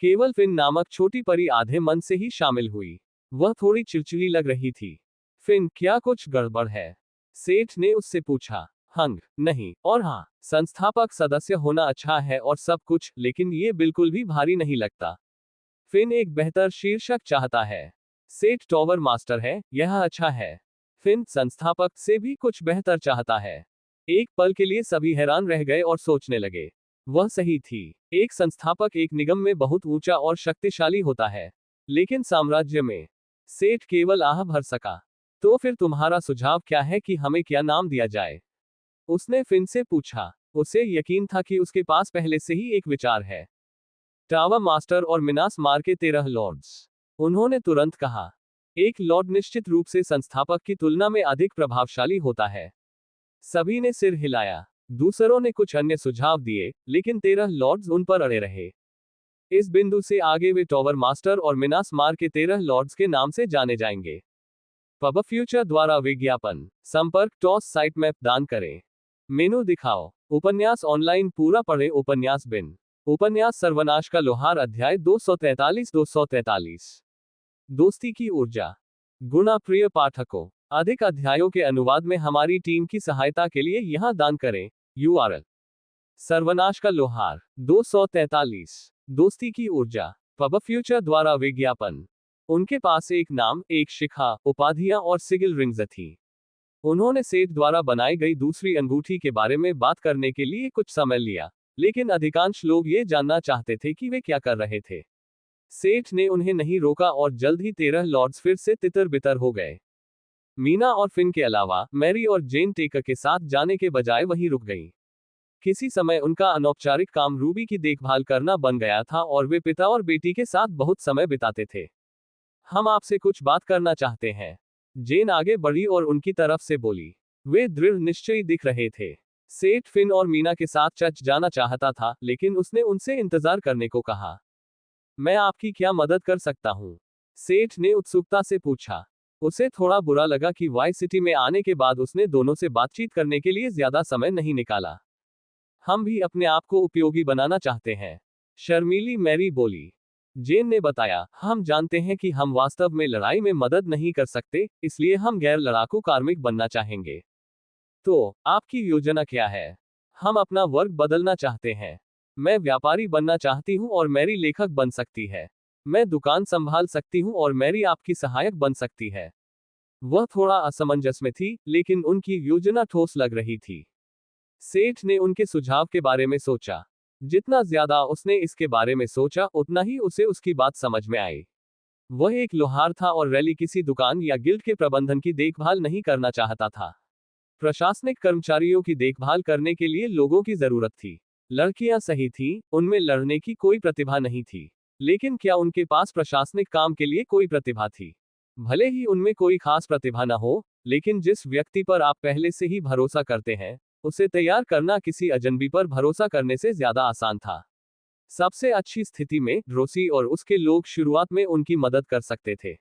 Speaker 1: केवल फिन नामक छोटी परी आधे मन से ही शामिल हुई। वह थोड़ी चिड़चिड़ी लग रही थी। फिन, क्या कुछ गड़बड़ है? सेठ ने उससे पूछा। हंग, नहीं, और हाँ, संस्थापक सदस्य होना अच्छा है और सब कुछ, लेकिन ये बिल्कुल भी भारी नहीं लगता। फिन एक बेहतर शीर्षक चाहता है। सेठ टॉवर मास्टर है, यह अच्छा है। फिन संस्थापक से भी कुछ बेहतर चाहता है। एक पल के लिए सभी हैरान रह गए और सोचने लगे। वह सही थी। एक संस्थापक एक निगम में बहुत ऊंचा और शक्तिशाली होता है, लेकिन साम्राज्य में सेठ केवल आह भर सका। तो फिर तुम्हारा सुझाव क्या है कि हमें क्या नाम दिया जाए? उसने फिन से पूछा। उसे यकीन था कि उसके पास पहले से ही एक विचार है। टावर मास्टर और मिनास मार के 13 लॉर्ड्स, उन्होंने तुरंत कहा। एक लॉर्ड निश्चित रूप से संस्थापक की तुलना में अधिक प्रभावशाली होता है। सभी ने सिर हिलाया। दूसरों ने कुछ अन्य सुझाव दिए, लेकिन 13 लॉर्ड्स उन पर अड़े रहे। इस बिंदु से आगे वे टॉवर मास्टर और मिनास मार के 13 लॉर्ड्स के नाम से जाने जाएंगे। पब फ्यूचर द्वारा विज्ञापन संपर्क टॉस साइट मैप दान करें। मेनू दिखाओ। उपन्यास ऑनलाइन पूरा पढ़े। उपन्यास बिन। उपन्यास सर्वनाश का लोहार अध्याय 243। दोस्ती की ऊर्जा। गुणा प्रिय पाठकों, अधिक अध्यायों के अनुवाद में हमारी टीम की सहायता के लिए यहां दान करें। URL सर्वनाश का लोहार 243 दोस्ती की ऊर्जा। पब फ्यूचर द्वारा विज्ञापन। उनके पास एक नाम, एक शिखा, उपाधियां और सिगिल रिंग्स थी। उन्होंने सेठ द्वारा बनाई गई दूसरी अंगूठी के बारे में बात करने के लिए कुछ समय लिया, लेकिन अधिकांश लोग ये जानना चाहते थे कि वे क्या कर रहे थे। सेठ ने उन्हें नहीं रोका और जल्द ही 13 लॉर्ड्स फिर से तितर बितर हो गए। मीना और फिन के अलावा मैरी और जेन टेकर के साथ जाने के बजाय वहीं रुक गईं। किसी समय उनका अनौपचारिक काम रूबी की देखभाल करना बन गया था और वे पिता और बेटी के साथ बहुत समय बिताते थे। हम आपसे कुछ बात करना चाहते हैं। जेन आगे बढ़ी और उनकी तरफ से बोली। वे दृढ़ निश्चयी दिख रहे थे। सेठ फिन और मीना के साथ चर्च जाना चाहता था, लेकिन उसने उनसे इंतजार करने को कहा। मैं आपकी क्या मदद कर सकता हूँ? सेठ ने उत्सुकता से पूछा। उसे थोड़ा बुरा लगा कि वाई सिटी में आने के बाद उसने दोनों से बातचीत करने के लिए ज्यादा समय नहीं निकाला। हम भी अपने आप को उपयोगी बनाना चाहते हैं, शर्मीली मैरी बोली। जेन ने बताया, हम जानते हैं कि हम वास्तव में लड़ाई में मदद नहीं कर सकते, इसलिए हम गैर लड़ाकू कार्मिक बनना चाहेंगे। तो आपकी योजना क्या है? हम अपना वर्ग बदलना चाहते हैं। मैं व्यापारी बनना चाहती हूँ और मैरी लेखक बन सकती है। मैं दुकान संभाल सकती हूँ और मैरी आपकी सहायक बन सकती है। वह थोड़ा असमंजस में थी, लेकिन उनकी योजना ठोस लग रही थी। सेठ ने उनके सुझाव के बारे में सोचा। जितना ज्यादा उसने इसके बारे में सोचा, उतना ही उसे उसकी बात समझ में आई। वह एक लोहार था और रैली किसी दुकान या गिल्ड के प्रबंधन की देखभाल नहीं करना चाहता था। प्रशासनिक कर्मचारियों की देखभाल करने के लिए लोगों की जरूरत थी। लड़कियां सही थीं, उनमें लड़ने की कोई प्रतिभा नहीं थी। लेकिन क्या उनके पास प्रशासनिक काम के लिए कोई प्रतिभा थी? भले ही उनमें कोई खास प्रतिभा न हो, लेकिन जिस व्यक्ति पर आप पहले से ही भरोसा करते हैं, उसे तैयार करना किसी अजनबी पर भरोसा करने से ज्यादा आसान था। सबसे अच्छी स्थिति में रोसी और उसके लोग शुरुआत में उनकी मदद कर सकते थे।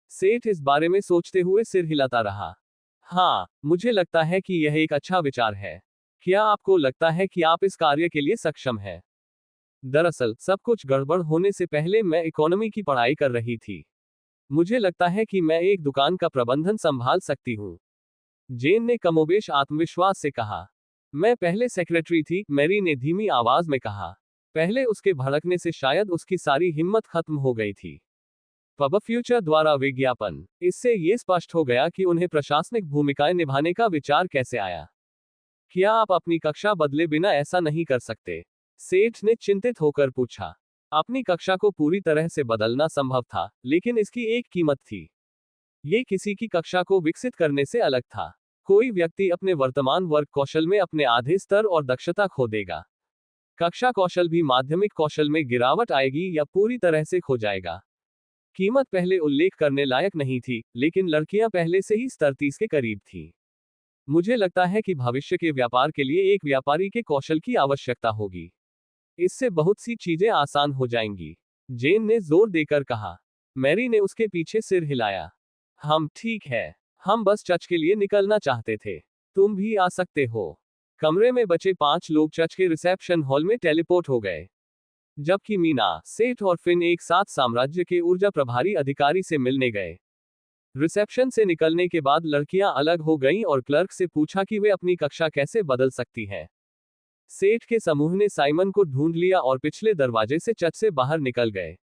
Speaker 1: सेठ इस बारे में सोचते हुए सिर हिलाता रहा। हाँ, मुझे लगता है कि यह एक अच्छा विचार है। क्या आपको लगता है कि आप इस कार्य के लिए सक्षम हैं? दरअसल सब कुछ गड़बड़ होने से पहले मैं इकोनॉमी की पढ़ाई कर रही थी। मुझे लगता है कि मैं एक दुकान का प्रबंधन संभाल सकती हूँ। जेन ने कमोबेश आत्मविश्वास से कहा। मैं पहले सेक्रेटरी थी, मैरी ने धीमी आवाज में कहा। पहले उसके भड़कने से शायद उसकी सारी हिम्मत खत्म हो गई थी। पब फ्यूचर द्वारा विज्ञापन। इससे ये स्पष्ट हो गया कि उन्हें प्रशासनिक भूमिकाएं निभाने का विचार कैसे आया। क्या आप अपनी कक्षा बदले बिना ऐसा नहीं कर सकते? सेठ ने चिंतित होकर पूछा। अपनी कक्षा को पूरी तरह से बदलना संभव था, लेकिन इसकी एक कीमत थी। ये किसी की कक्षा को विकसित करने से अलग था। कोई व्यक्ति अपने वर्तमान वर्ग कौशल में अपने आधे स्तर और दक्षता खो देगा। कक्षा कौशल भी माध्यमिक कौशल में गिरावट आएगी या पूरी तरह से खो जाएगा। कीमत पहले उल्लेख करने लायक नहीं थी, लेकिन लड़कियां पहले से ही स्तर 30 के करीब थीं। मुझे लगता है कि भविष्य के व्यापार के लिए एक व्यापारी के कौशल की आवश्यकता होगी। इससे बहुत सी चीजें आसान हो जाएंगी। जेन ने जोर देकर कहा। मैरी ने उसके पीछे सिर हिलाया। हम ठीक है। हम बस चर्च के लिए निकलना चाहते थे। तुम भी आ सकते हो। कमरे में बचे 5 लोग चर्च के रिसेप्शन हॉल में टेलीपोर्ट हो गए। जबकि मीना, सेठ और फिन एक साथ साम्राज्य के ऊर्जा प्रभारी अधिकारी से मिलने गए। रिसेप्शन से निकलने के बाद लड़कियां अलग हो गईं और क्लर्क से पूछा कि वे अपनी कक्षा कैसे बदल सकती हैं। सेठ के समूह ने साइमन को ढूंढ लिया और पिछले दरवाजे से चर्च से बाहर निकल गए।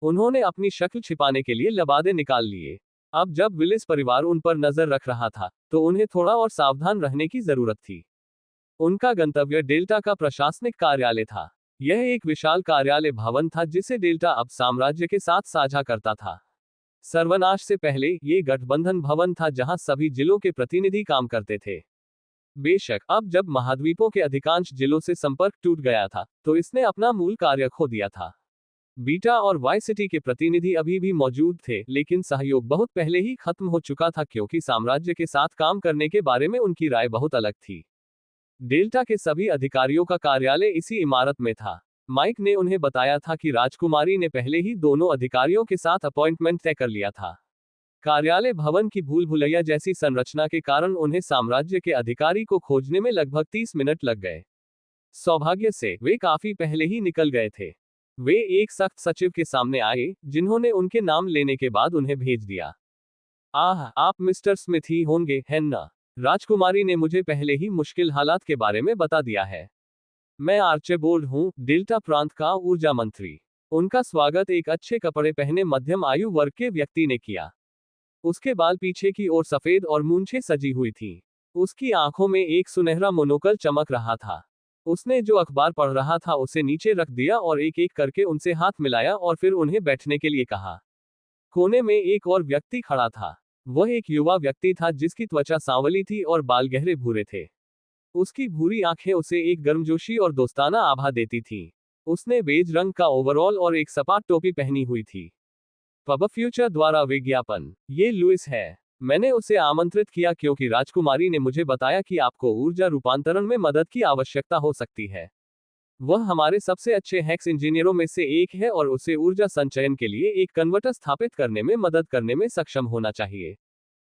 Speaker 1: उन्होंने अपनी शक्ल छिपाने के लिए लबादे निकाल लिए। अब जब विलिस परिवार उन पर नजर रख रहा था, तो उन्हें थोड़ा और सावधान रहने की जरूरत थी। उनका गंतव्य डेल्टा का प्रशासनिक कार्यालय था। यह एक विशाल कार्यालय भवन था जिसे डेल्टा अब साम्राज्य के साथ साझा करता था। सर्वनाश से पहले, ये गठबंधन भवन था जहां सभी जिलों के प्रतिनिधि काम करते थे। बेशक, अब जब महाद्वीपों के अधिकांश जिलों से संपर्क टूट गया था, तो इसने अपना मूल कार्य खो दिया था। बीटा और वाई सिटी के प्रतिनिधि अभी भी मौजूद थे, लेकिन सहयोग बहुत पहले ही खत्म हो चुका था क्योंकि साम्राज्य के साथ काम करने के बारे में उनकी राय बहुत अलग थी। डेल्टा के सभी अधिकारियों का कार्यालय इसी इमारत में था। माइक ने उन्हें बताया था कि राजकुमारी ने पहले ही दोनों अधिकारियों के साथ अपॉइंटमेंट तय कर लिया था। कार्यालय भवन की भूल भुलैया जैसी संरचना के कारण उन्हें साम्राज्य के अधिकारी को खोजने में लगभग 30 मिनट लग गए। सौभाग्य से, वे काफी पहले ही निकल गए थे। वे एक सख्त सचिव के सामने आए, जिन्होंने उनके नाम लेने के बाद उन्हें भेज दिया। आह, आप मिस्टर स्मिथ ही होंगे, है ना? राजकुमारी ने मुझे पहले ही मुश्किल हालात के बारे में बता दिया है। मैं आर्चेबोल्ड हूँ, डेल्टा प्रांत का ऊर्जा मंत्री। उनका स्वागत एक अच्छे कपड़े पहने मध्यम आयु वर्ग के व्यक्ति ने किया। उसके बाल पीछे की ओर सफेद और मूंछें सजी हुई थीं। उसकी आंखों में एक सुनहरा मोनोकल चमक रहा था। उसने जो अखबार पढ़ रहा था उसे नीचे रख दिया और एक एक करके उनसे हाथ मिलाया और फिर उन्हें बैठने के लिए कहा। कोने में एक और व्यक्ति खड़ा था। वह एक युवा व्यक्ति था जिसकी त्वचा सांवली थी और बाल गहरे भूरे थे। उसकी भूरी आंखें उसे एक गर्मजोशी और दोस्ताना आभा देती थीं। उसने बेज रंग का ओवरऑल और एक सपाट टोपी पहनी हुई थी। पब फ्यूचर द्वारा विज्ञापन। ये लुइस है। मैंने उसे आमंत्रित किया क्योंकि राजकुमारी ने मुझे बताया कि आपको ऊर्जा रूपांतरण में मदद की आवश्यकता हो सकती है। वह हमारे सबसे अच्छे हैक्स इंजीनियरों में से एक है और उसे ऊर्जा संचयन के लिए एक कन्वर्टर स्थापित करने में मदद करने में सक्षम होना चाहिए।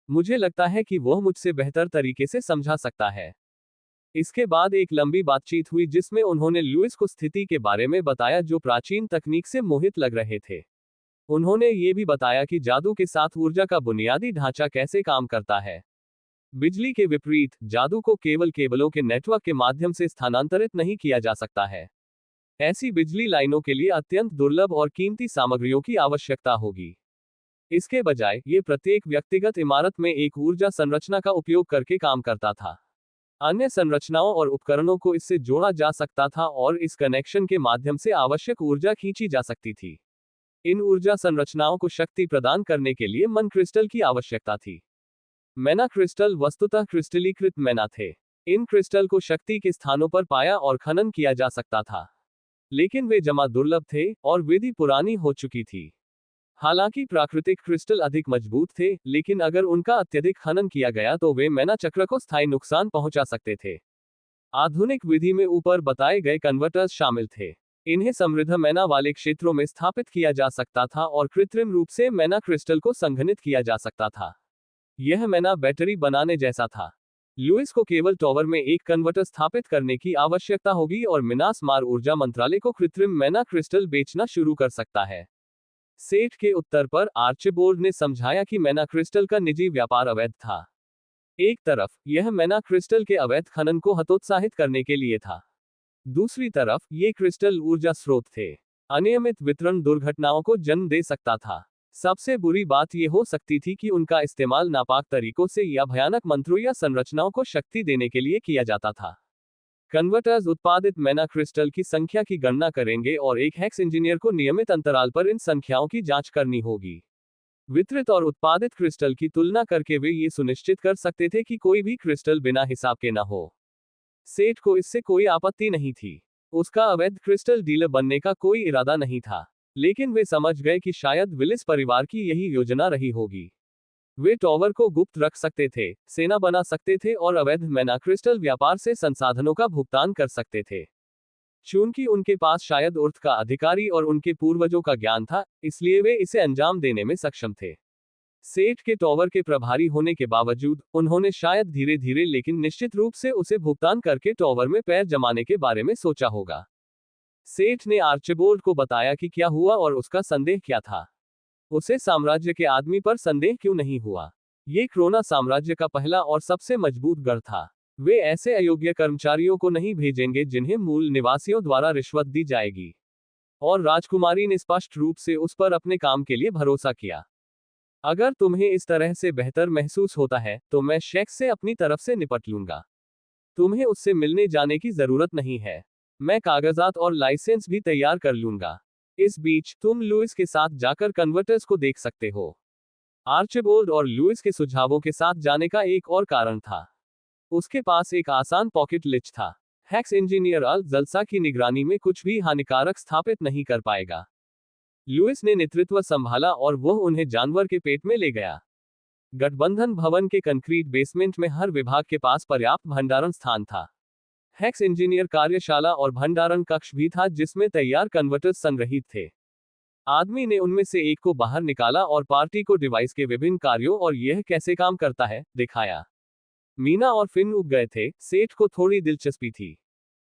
Speaker 1: मुझे लगता है कि वह मुझसे बेहतर तरीके से समझा सकता है। इसके बाद एक लंबी बातचीत हुई जिसमें उन्होंने लुइस को स्थिति के बारे में बताया जो प्राचीन तकनीक से मोहित लग रहे थे। उन्होंने ये भी बताया कि जादू के साथ ऊर्जा का बुनियादी ढांचा कैसे काम करता है। बिजली के विपरीत, जादू को केवल केबलों के नेटवर्क के माध्यम से स्थानांतरित नहीं किया जा सकता है। ऐसी बिजली लाइनों के लिए अत्यंत दुर्लभ और कीमती सामग्रियों की आवश्यकता होगी। इसके बजाय, ये प्रत्येक व्यक्तिगत इमारत में एक ऊर्जा संरचना का उपयोग करके काम करता था। अन्य संरचनाओं और उपकरणों को इससे जोड़ा जा सकता था और इस कनेक्शन के माध्यम से आवश्यक ऊर्जा खींची जा सकती थी। इन ऊर्जा संरचनाओं को शक्ति प्रदान करने के लिए मन क्रिस्टल की आवश्यकता थी। मैना क्रिस्टल वस्तुतः क्रिस्टलीकृत मैना थे। इन क्रिस्टल को शक्ति के स्थानों पर पाया और खनन किया जा सकता था, लेकिन वे जमा दुर्लभ थे और विधि पुरानी हो चुकी थी। हालांकि प्राकृतिक क्रिस्टल अधिक मजबूत थे, लेकिन अगर उनका अत्यधिक खनन किया गया तो वे मैना चक्र को स्थायी नुकसान पहुंचा सकते थे। आधुनिक विधि में ऊपर बताए गए कन्वर्टर्स शामिल थे। इन्हें समृद्ध मैना वाले क्षेत्रों में स्थापित किया जा सकता था और कृत्रिम रूप से मैना क्रिस्टल को संघनित किया जा सकता था। यह मैना बैटरी बनाने जैसा था। लुइस को केवल टॉवर में एक कन्वर्टर स्थापित करने की आवश्यकता होगी और मिनास मार ऊर्जा मंत्रालय को कृत्रिम मैना क्रिस्टल बेचना शुरू कर सकता है। सेठ के उत्तर पर आर्चिबोल्ड ने समझाया कि मैना क्रिस्टल का निजी व्यापार अवैध था। एक तरफ, यह मैना क्रिस्टल के अवैध खनन को हतोत्साहित करने के लिए था। दूसरी तरफ, ये क्रिस्टल ऊर्जा स्रोत थे। अनियमित वितरण दुर्घटनाओं को जन्म दे सकता था। सबसे बुरी बात यह हो सकती थी कि उनका इस्तेमाल नापाक तरीकों से या भयानक मंत्रों या संरचनाओं को शक्ति देने के लिए किया जाता था। कन्वर्टर्स उत्पादित मैना क्रिस्टल की संख्या की गणना करेंगे और एक हैक्स इंजीनियर को नियमित अंतराल पर इन संख्याओं की जांच करनी होगी। वितरित और उत्पादित क्रिस्टल की तुलना करके वे ये सुनिश्चित कर सकते थे कि कोई भी क्रिस्टल बिना हिसाब के न हो। सेठ को इससे कोई आपत्ति नहीं थी। उसका अवैध क्रिस्टल डीलर बनने का कोई इरादा नहीं था, लेकिन वे समझ गए कि शायद विलिस परिवार की यही योजना रही होगी। वे टॉवर को गुप्त रख सकते थे, सेना बना सकते थे और अवैध मैना क्रिस्टल व्यापार से संसाधनों का भुगतान कर सकते थे। चूंकि उनके पास शायद उर्थ का अधिकारी और उनके पूर्वजों का ज्ञान था, इसलिए वे इसे अंजाम देने में सक्षम थे। सेठ के टॉवर के प्रभारी होने के बावजूद, उन्होंने शायद धीरे धीरे लेकिन निश्चित रूप से उसे भुगतान करके टॉवर में पैर जमाने के बारे में सोचा होगा। सेठ ने आर्चिबाल्ड को बताया कि क्या हुआ और उसका संदेह क्या था। उसे साम्राज्य के आदमी पर संदेह क्यों नहीं हुआ। ये क्रोना साम्राज्य का पहला और सबसे मजबूत गढ़ था। वे ऐसे अयोग्य कर्मचारियों को नहीं भेजेंगे जिन्हें मूल निवासियों द्वारा रिश्वत दी जाएगी। और राजकुमारी ने स्पष्ट रूप से उस पर अपने काम के लिए भरोसा किया। अगर तुम्हें इस तरह से बेहतर महसूस होता है, तो मैं शेक्स से अपनी तरफ से निपट लूंगा। तुम्हें उससे मिलने जाने की जरूरत नहीं है। मैं कागजात और लाइसेंस भी तैयार कर लूंगा। इस बीच, तुम लुइस के साथ जाकर कन्वर्टर्स को देख सकते हो। आर्चिबाल्ड और लुइस के सुझावों के साथ जाने का एक और कारण था। उसके पास एक आसान पॉकेट लिच था। हैक्स इंजीनियर अल जलसा की निगरानी में कुछ भी हानिकारक स्थापित नहीं कर पाएगा। लुइस ने नेतृत्व संभाला और वह उन्हें जानवर के पेट में ले गया। गठबंधन भवन के कंक्रीट बेसमेंट में हर विभाग के पास पर्याप्त भंडारण स्थान था। हैक्स इंजीनियर कार्यशाला और भंडारण कक्ष भी था जिसमें तैयार कन्वर्टर्स संग्रहित थे। आदमी ने उनमें से एक को बाहर निकाला और पार्टी को डिवाइस के विभिन्न कार्यों और यह कैसे काम करता है, दिखाया। मीना और फिन उब गए थे। सेठ को थोड़ी दिलचस्पी थी।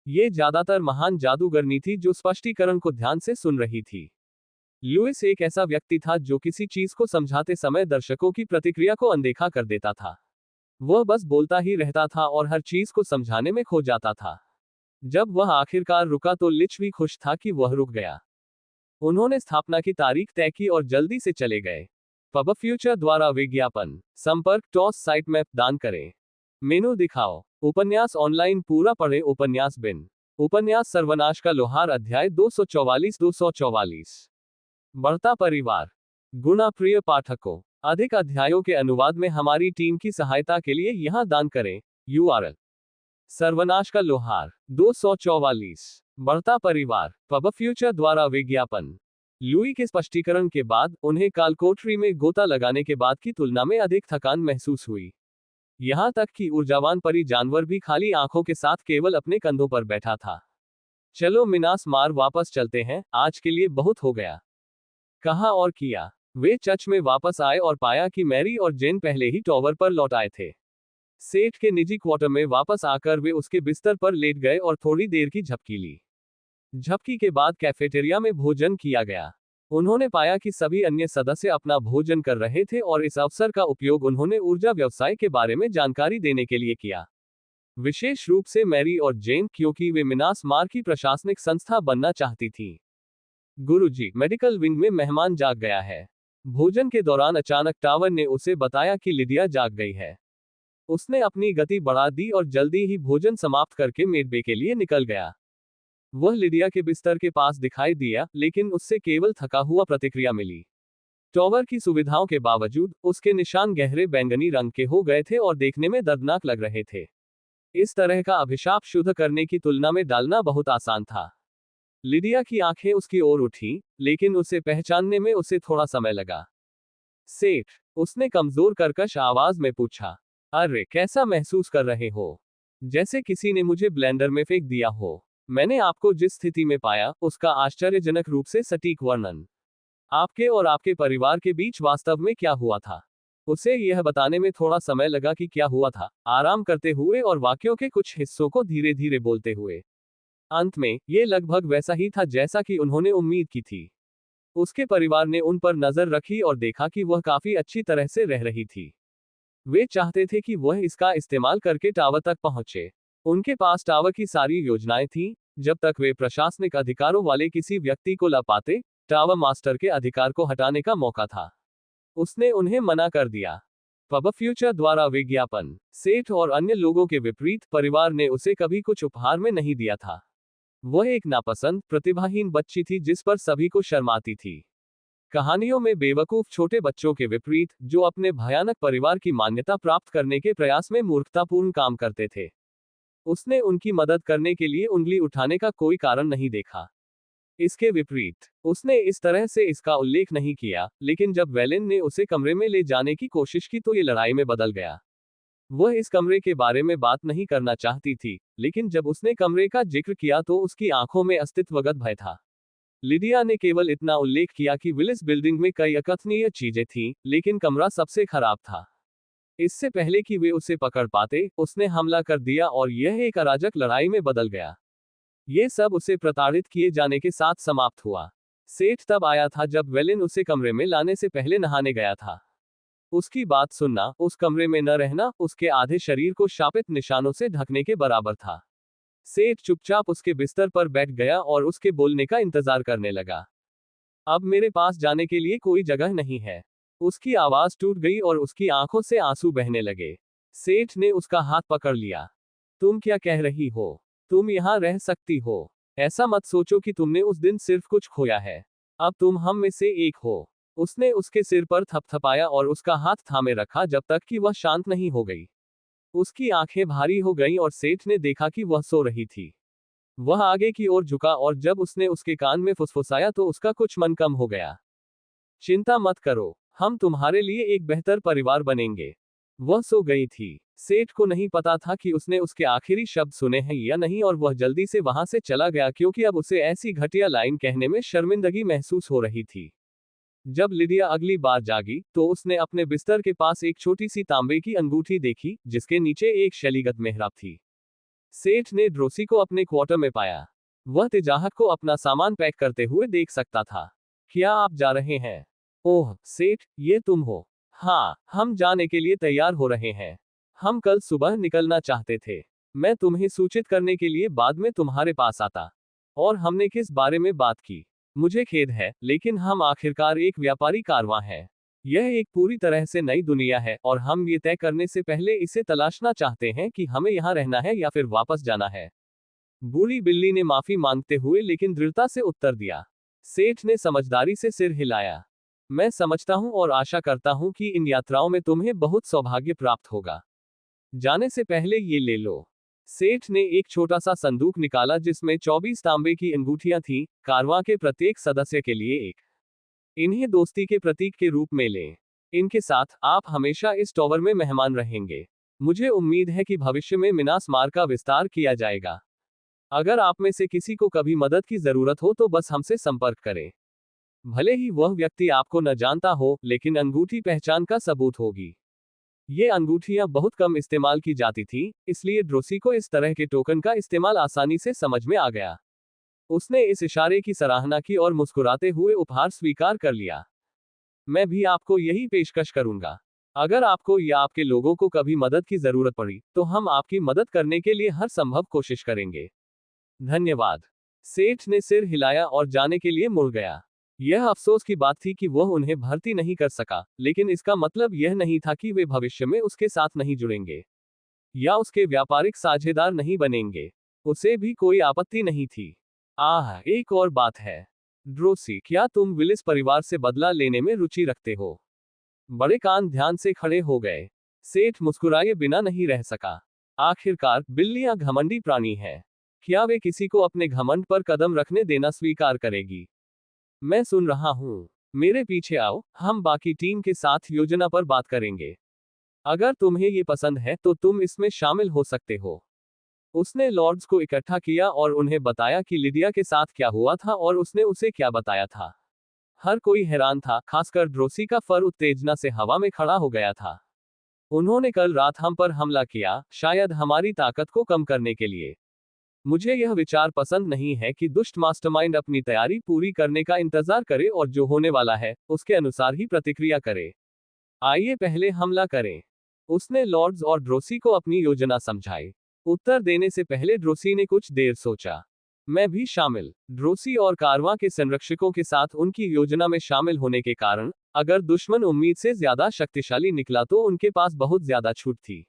Speaker 1: ये ज्यादातर महान जादूगरनी थी जो स्पष्टीकरण को ध्यान से सुन रही थी। लुइस एक ऐसा व्यक्ति था जो किसी चीज को समझाते समय दर्शकों की प्रतिक्रिया को अनदेखा कर देता था। वह बस बोलता ही रहता था और हर चीज को समझाने में खो जाता था। जब वह आखिरकार रुका तो लिच भी खुश था कि वह रुक गया। उन्होंने स्थापना की तारीख तय की और जल्दी से चले गए। पब फ्यूचर द्वारा विज्ञापन, संपर्क टॉस साइट मैप दान करें। मेनू दिखाओ। उपन्यास ऑनलाइन पूरा पढ़े। उपन्यास बिन। उपन्यास सर्वनाश का लोहार अध्याय 244। बढ़ता परिवार। गुणा प्रिय पाठकों, अधिक अध्यायों के अनुवाद में हमारी टीम की सहायता के लिए यहां दान करें। URL सर्वनाश का लोहार 244। बढ़ता परिवार। पब फ्यूचर द्वारा विज्ञापन। लुई के स्पष्टीकरण के बाद उन्हें कालकोठरी में गोता लगाने के बाद की तुलना में अधिक थकान महसूस हुई। यहां तक कि ऊर्जावान परी जानवर भी खाली आंखों के साथ केवल अपने कंधों पर बैठा था। चलो मिनास मार वापस चलते हैं, आज के लिए बहुत हो गया, कहा और किया। वे चर्च में वापस आए और पाया कि मैरी और जेन पहले ही टॉवर पर लौट आए थे। सेठ के निजी क्वार्टर में वापस आकर वे उसके बिस्तर पर लेट गए और थोड़ी देर की झपकी ली। झपकी के बाद कैफेटेरिया में भोजन किया गया। उन्होंने पाया कि सभी अन्य सदस्य अपना भोजन कर रहे थे और इस अवसर का उपयोग उन्होंने ऊर्जा व्यवसाय के बारे में जानकारी देने के लिए किया। विशेष रूप से मैरी और जेन, क्योंकि वे मिनास मार की प्रशासनिक संस्था बनना चाहती थी। गुरुजी, मेडिकल विंग में मेहमान जाग गया है। भोजन के दौरान अचानक टावर ने उसे बताया कि लिडिया जाग गई है। उसने अपनी गति बढ़ा दी और जल्दी ही भोजन समाप्त करके मेडबे के लिए निकल गया। वह लिडिया के बिस्तर के पास दिखाई दिया, लेकिन उससे केवल थका हुआ प्रतिक्रिया मिली। टॉवर की सुविधाओं के बावजूद उसके निशान गहरे बैंगनी रंग के हो गए थे और देखने में दर्दनाक लग रहे थे। इस तरह का अभिशाप शुद्ध करने की तुलना में डालना बहुत आसान था। लिडिया की आंखें उसकी ओर उठी, लेकिन उसे पहचानने में उसे थोड़ा समय लगा। सेठ, उसने कमजोर कर्कश आवाज में पूछा। अरे, कैसा महसूस कर रहे हो? जैसे किसी ने मुझे ब्लेंडर में फेंक दिया हो। मैंने आपको जिस स्थिति में पाया, उसका आश्चर्यजनक रूप से सटीक वर्णन। आपके और आपके परिवार के बीच वास्तव में क्या हुआ था? उसे यह बताने में थोड़ा समय लगा कि क्या हुआ था, आराम करते हुए और वाक्यों के कुछ हिस्सों को धीरे धीरे बोलते हुए। अंत में, ये लगभग वैसा ही था जैसा कि उन्होंने उम्मीद की थी। उसके परिवार ने उन पर नजर रखी और देखा कि वह काफी अच्छी तरह से रह रही थी। वे चाहते थे कि वह इसका इस्तेमाल करके टावर तक पहुंचे। उनके पास टावर की सारी योजनाएं थीं। जब तक वे प्रशासनिक अधिकारों वाले किसी व्यक्ति को ला पाते, टावर मास्टर के अधिकार को हटाने का मौका था। उसने उन्हें मना कर दिया। पब फ्यूचर द्वारा विज्ञापन। सेठ और अन्य लोगों के विपरीत, परिवार ने उसे कभी कुछ उपहार में नहीं दिया था। वह एक नापसंद, प्रतिभाहीन बच्ची थी जिस पर सभी को शर्माती थी। कहानियों में बेवकूफ छोटे बच्चों के विपरीत, जो अपने भयानक परिवार की मान्यता प्राप्त करने के प्रयास में मूर्खतापूर्ण काम करते थे। उसने उनकी मदद करने के लिए उंगली उठाने का कोई कारण नहीं देखा। इसके विपरीत उसने इस तरह से इसका उल्लेख नहीं किया, लेकिन जब वेलेन ने उसे कमरे में ले जाने की कोशिश की तो ये लड़ाई में बदल गया। वह इस कमरे के बारे में बात नहीं करना चाहती थी, लेकिन जब उसने कमरे का जिक्र किया तो उसकी आंखों में अस्तित्वगत भय था। लिडिया ने केवल इतना उल्लेख किया कि विलिस बिल्डिंग में कई अकथनीय चीजें थीं, लेकिन कमरा सबसे खराब था। इससे पहले कि वे उसे पकड़ पाते, उसने हमला कर दिया और यह एक अराजक लड़ाई में बदल गया। ये सब उसे प्रताड़ित किए जाने के साथ समाप्त हुआ। सेठ तब आया था जब वेलिन उसे कमरे में लाने से पहले नहाने गया था। उसकी बात सुनना, उस कमरे में न रहना, उसके आधे शरीर को शापित निशानों से ढकने के बराबर था। सेठ चुपचाप उसके बिस्तर पर बैठ गया और उसके बोलने का इंतजार करने लगा। अब मेरे पास जाने के लिए कोई जगह नहीं है। उसकी आवाज टूट गई और उसकी आंखों से आंसू बहने लगे। सेठ ने उसका हाथ पकड़ लिया। तुम क्या कह रही हो? तुम यहाँ रह सकती हो। ऐसा मत सोचो कि तुमने उस दिन सिर्फ कुछ खोया है। अब तुम हम में से एक हो। उसने उसके सिर पर थपथपाया और उसका हाथ थामे रखा जब तक कि वह शांत नहीं हो गई। उसकी आंखें भारी हो गईं और सेठ ने देखा कि वह सो रही थी। वह आगे की ओर झुका और जब उसने उसके कान में फुसफुसाया तो उसका कुछ मन कम हो गया। चिंता मत करो, हम तुम्हारे लिए एक बेहतर परिवार बनेंगे। वह सो गई थी। सेठ को नहीं पता था कि उसने उसके आखिरी शब्द सुने हैं या नहीं और वह जल्दी से वहां से चला गया क्योंकि अब उसे ऐसी घटिया लाइन कहने में शर्मिंदगी महसूस हो रही थी। जब लिडिया अगली बार जागी तो उसने अपने बिस्तर के पास एक छोटी सी तांबे की अंगूठी देखी जिसके नीचे एक शैलीगत मेहराब थी। सेठ ने ड्रोसी को अपने क्वार्टर में पाया। वह तिजाहत को अपना सामान पैक करते हुए देख सकता था। क्या आप जा रहे हैं? ओह सेठ, ये तुम हो। हाँ, हम जाने के लिए तैयार हो रहे हैं। हम कल सुबह निकलना चाहते थे। मैं तुम्हें सूचित करने के लिए बाद में तुम्हारे पास आता। और हमने किस बारे में बात की? मुझे खेद है, लेकिन हम आखिरकार एक व्यापारी कारवां हैं। यह एक पूरी तरह से नई दुनिया है और हम ये तय करने से पहले इसे तलाशना चाहते हैं कि हमें यहाँ रहना है या फिर वापस जाना है। बूढ़ी बिल्ली ने माफी मांगते हुए लेकिन दृढ़ता से उत्तर दिया। सेठ ने समझदारी से सिर हिलाया। मैं समझता हूँ और आशा करता हूँ कि इन यात्राओं में तुम्हें बहुत सौभाग्य प्राप्त होगा। जाने से पहले ये ले लो। सेठ ने एक छोटा सा संदूक निकाला जिसमें 24 तांबे की अंगूठियां थीं, कारवां के प्रत्येक सदस्य के लिए एक। इन्हें दोस्ती के प्रतीक के रूप में लें। इनके साथ आप हमेशा इस टॉवर में मेहमान रहेंगे। मुझे उम्मीद है कि भविष्य में मिनास मार्ग का विस्तार किया जाएगा। अगर आप में से किसी को कभी मदद की जरूरत हो तो बस हमसे संपर्क करें। भले ही वह व्यक्ति आपको न जानता हो, लेकिन अंगूठी पहचान का सबूत होगी। ये अंगूठियां बहुत कम इस्तेमाल की जाती थी, इसलिए ड्रोसी को इस तरह के टोकन का इस्तेमाल आसानी से समझ में आ गया। उसने इस इशारे की सराहना की और मुस्कुराते हुए उपहार स्वीकार कर लिया। मैं भी आपको यही पेशकश करूंगा। अगर आपको या आपके लोगों को कभी मदद की जरूरत पड़ी, तो हम आपकी मदद करने के लिए हर संभव कोशिश करेंगे। धन्यवाद। सेठ ने सिर हिलाया और जाने के लिए मुड़ गया। यह अफसोस की बात थी कि वह उन्हें भर्ती नहीं कर सका, लेकिन इसका मतलब यह नहीं था कि वे भविष्य में उसके साथ नहीं जुड़ेंगे या उसके व्यापारिक साझेदार नहीं बनेंगे। उसे भी कोई आपत्ति नहीं थी। एक और बात है। ड्रोसी, क्या तुम विलिस परिवार से बदला लेने में रुचि रखते हो? बड़े कान ध्यान से खड़े हो गए। सेठ मुस्कुराए बिना नहीं रह सका। आखिरकार बिल्लियां घमंडी प्राणी हैं। क्या वे किसी को अपने घमंड पर कदम रखने देना स्वीकार करेगी? मैं सुन रहा हूं। मेरे पीछे आओ, हम बाकी टीम के साथ योजना पर बात करेंगे। अगर तुम्हें ये पसंद है तो तुम इसमें शामिल हो सकते हो। उसने लॉर्ड्स को इकट्ठा किया और उन्हें बताया कि लिडिया के साथ क्या हुआ था और उसने उसे क्या बताया था। हर कोई हैरान था, खासकर ड्रोसी का फर उत्तेजना से हवा में खड़ा हो गया था। उन्होंने कल रात हम पर हमला किया, शायद हमारी ताकत को कम करने के लिए। मुझे यह विचार पसंद नहीं है कि दुष्ट मास्टरमाइंड अपनी तैयारी पूरी करने का इंतजार करे और जो होने वाला है, उसके अनुसार ही प्रतिक्रिया करे। आइए पहले हमला करें। उसने लॉर्ड्स और ड्रोसी को अपनी योजना समझाई। उत्तर देने से पहले ड्रोसी ने कुछ देर सोचा। मैं भी शामिल। ड्रोसी और कारवां के संरक्षकों के साथ उनकी योजना में शामिल होने के कारण, अगर दुश्मन उम्मीद से ज्यादा शक्तिशाली निकला तो उनके पास बहुत ज्यादा छूट थी।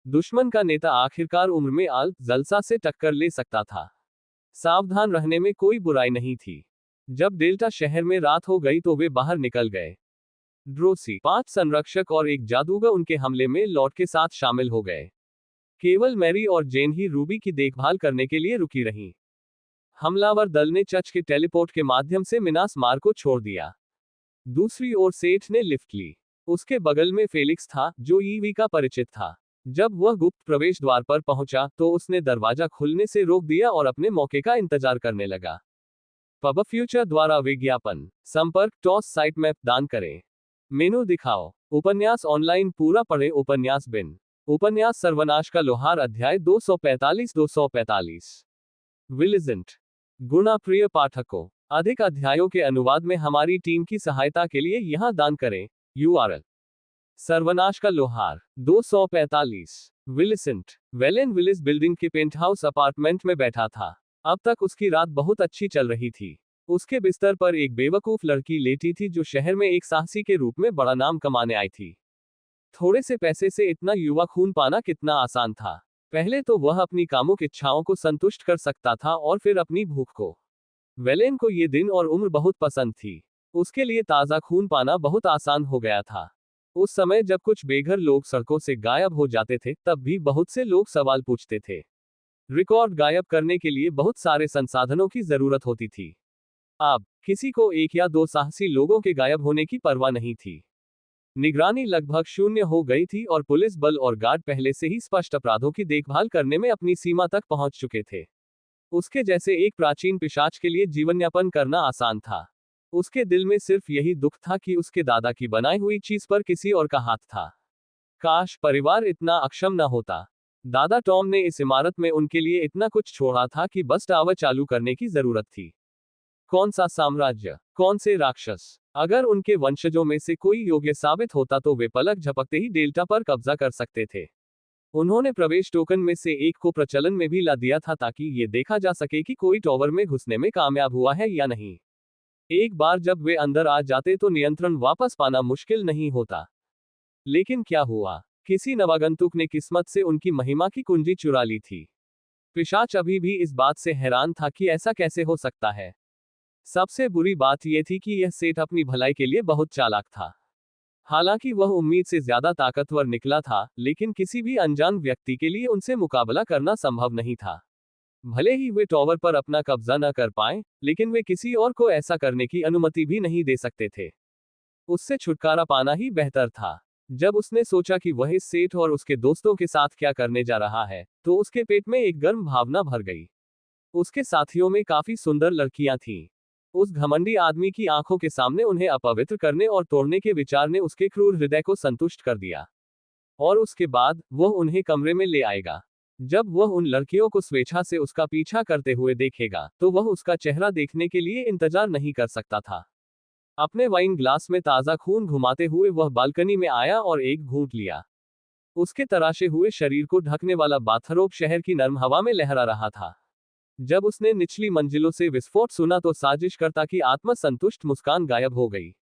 Speaker 1: दुश्मन का नेता आखिरकार उम्र में आल जलसा से टक्कर ले सकता था। सावधान रहने में कोई बुराई नहीं थी। जब डेल्टा शहर में रात हो गई तो वे बाहर निकल गए। ड्रोसी, 5 संरक्षक और एक जादूगर उनके हमले में लॉर्ड के साथ शामिल हो गए। केवल मैरी और जेन ही रूबी की देखभाल करने के लिए रुकी रहीं। हमलावर दल ने चर्च के टेलीपोर्ट के माध्यम से मिनास मार को छोड़ दिया। दूसरी ओर सेठ ने लिफ्ट ली। उसके बगल में फेलिक्स था, जो ईवी का परिचित था। जब वह गुप्त प्रवेश द्वार पर पहुंचा तो उसने दरवाजा खुलने से रोक दिया और अपने मौके का इंतजार करने लगा। पब फ्यूचर द्वारा विज्ञापन संपर्क टॉस साइट मैप दान करें। मेनू दिखाओ। उपन्यास ऑनलाइन पूरा पढ़े। उपन्यास बिन। उपन्यास सर्वनाश का लोहार अध्याय 245। विलिजेंट। गुणा प्रिय पाठकों, अधिक अध्यायों के अनुवाद में हमारी टीम की सहायता के लिए यहां दान करें। URL। सर्वनाश का लोहार 245। विलिसेंट। वेलेन विलिस बिल्डिंग के पेंटहाउस अपार्टमेंट में बैठा था। अब तक उसकी रात बहुत अच्छी चल रही थी। उसके बिस्तर पर एक बेवकूफ लड़की लेटी थी जो शहर में एक साहसी के रूप में बड़ा नाम कमाने आई थी। थोड़े से पैसे से इतना युवा खून पाना कितना आसान था। पहले तो वह अपनी कामुक इच्छाओं को संतुष्ट कर सकता था और फिर अपनी भूख को। वेलेन को ये दिन और उम्र बहुत पसंद थी। उसके लिए ताज़ा खून पाना बहुत आसान हो गया था। उस समय जब कुछ बेघर लोग सड़कों से गायब हो जाते थे, तब भी बहुत से लोग सवाल पूछते थे। रिकॉर्ड गायब करने के लिए बहुत सारे संसाधनों की जरूरत होती थी। अब किसी को एक या दो साहसी लोगों के गायब होने की परवाह नहीं थी। निगरानी लगभग शून्य हो गई थी और पुलिस बल और गार्ड पहले से ही स्पष्ट अपराधों की देखभाल करने में अपनी सीमा तक पहुंच चुके थे। उसके जैसे एक प्राचीन पिशाच के लिए जीवनयापन करना आसान था। उसके दिल में सिर्फ यही दुख था कि उसके दादा की बनाई हुई चीज पर किसी और का हाथ था। काश परिवार इतना अक्षम न होता। दादा टॉम ने इस इमारत में उनके लिए इतना कुछ छोड़ा था कि बस टावर चालू करने की जरूरत थी। कौन सा साम्राज्य, कौन से राक्षस। अगर उनके वंशजों में से कोई योग्य साबित होता तो वे पलक झपकते ही डेल्टा पर कब्जा कर सकते थे। उन्होंने प्रवेश टोकन में से एक को प्रचलन में भी ला दिया था ताकि ये देखा जा सके कि कोई टावर में घुसने में कामयाब हुआ है या नहीं। एक बार जब वे अंदर आ जाते तो नियंत्रण वापस पाना मुश्किल नहीं होता। लेकिन क्या हुआ? किसी नवागंतुक ने किस्मत से उनकी महिमा की कुंजी चुरा ली थी। पिशाच अभी भी इस बात से हैरान था कि ऐसा कैसे हो सकता है। सबसे बुरी बात यह थी कि यह सेठ अपनी भलाई के लिए बहुत चालाक था। हालांकि वह उम्मीद से ज्यादा ताकतवर निकला था, लेकिन किसी भी अनजान व्यक्ति के लिए उनसे मुकाबला करना संभव नहीं था। भले ही वे टावर पर अपना कब्जा न कर पाए, लेकिन वे किसी और को ऐसा करने की अनुमति भी नहीं दे सकते थे। उससे छुटकारा पाना ही बेहतर था। जब उसने सोचा कि वह इस सेठ और उसके दोस्तों के साथ क्या करने जा रहा है, तो उसके पेट में एक गर्म भावना भर गई। उसके साथियों में काफी सुंदर लड़कियां थीं। उस घमंडी आदमी की आंखों के सामने उन्हें अपवित्र करने और तोड़ने के विचार ने उसके क्रूर हृदय को संतुष्ट कर दिया। और उसके बाद वह उन्हें कमरे में ले आएगा। जब वह उन लड़कियों को स्वेच्छा से उसका पीछा करते हुए देखेगा, तो वह उसका चेहरा देखने के लिए इंतजार नहीं कर सकता था। अपने वाइन ग्लास में ताज़ा खून घुमाते हुए वह बालकनी में आया और एक घूंट लिया। उसके तराशे हुए शरीर को ढकने वाला बाथरोब शहर की नर्म हवा में लहरा रहा था। जब उसने निचली मंजिलों से विस्फोट सुना तो साजिशकर्ता की आत्मसंतुष्ट मुस्कान गायब हो गई।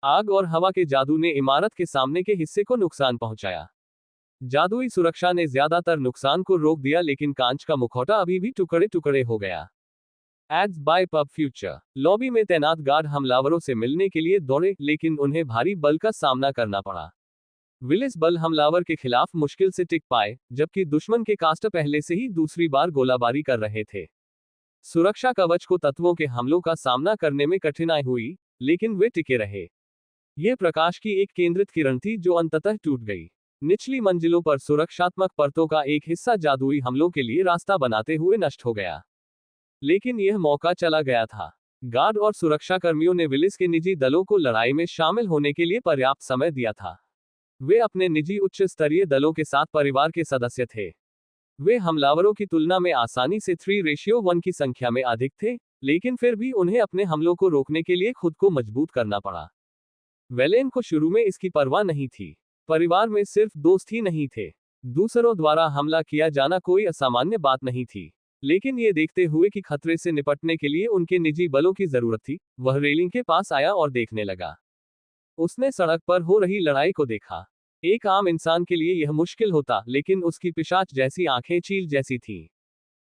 Speaker 1: आग और हवा के जादू ने इमारत के सामने के हिस्से को नुकसान पहुंचाया। जादुई सुरक्षा ने ज्यादातर नुकसान को रोक दिया, लेकिन कांच का मुखौटा अभी भी टुकड़े टुकड़े हो गया। Ads by pub future. लॉबी में तैनात गार्ड हमलावरों से मिलने के लिए दौड़े, लेकिन उन्हें भारी बल का सामना करना पड़ा। विलिस बल हमलावर के खिलाफ मुश्किल से टिक पाए, जबकि दुश्मन के कास्ट पहले से ही दूसरी बार गोलाबारी कर रहे थे। सुरक्षा कवच को तत्वों के हमलों का सामना करने में कठिनाई हुई, लेकिन वे टिके रहे। यह प्रकाश की एक केंद्रित किरण थी जो अंततः टूट गई। निचली मंजिलों पर सुरक्षात्मक परतों का एक हिस्सा जादुई हमलों के लिए रास्ता बनाते हुए नष्ट हो गया। लेकिन यह मौका चला गया था। गार्ड और सुरक्षाकर्मियों ने विलिस के निजी दलों को लड़ाई में शामिल होने के लिए पर्याप्त समय दिया था। वे अपने निजी उच्च स्तरीय दलों के साथ परिवार के सदस्य थे। वे हमलावरों की तुलना में आसानी से 3:1 की संख्या में अधिक थे, लेकिन फिर भी उन्हें अपने हमलों को रोकने के लिए खुद को मजबूत करना पड़ा। वेलेन को शुरू में इसकी परवाह नहीं थी। परिवार में सिर्फ दोस्त ही नहीं थे। दूसरों द्वारा हमला किया जाना कोई असामान्य बात नहीं थी। लेकिन ये देखते हुए कि खतरे से निपटने के लिए उनके निजी बलों की जरूरत थी, वह रेलिंग के पास आया और देखने लगा। उसने सड़क पर हो रही लड़ाई को देखा। एक आम इंसान के लिए यह मुश्किल होता, लेकिन उसकी पिशाच जैसी आंखें चील जैसी थीं।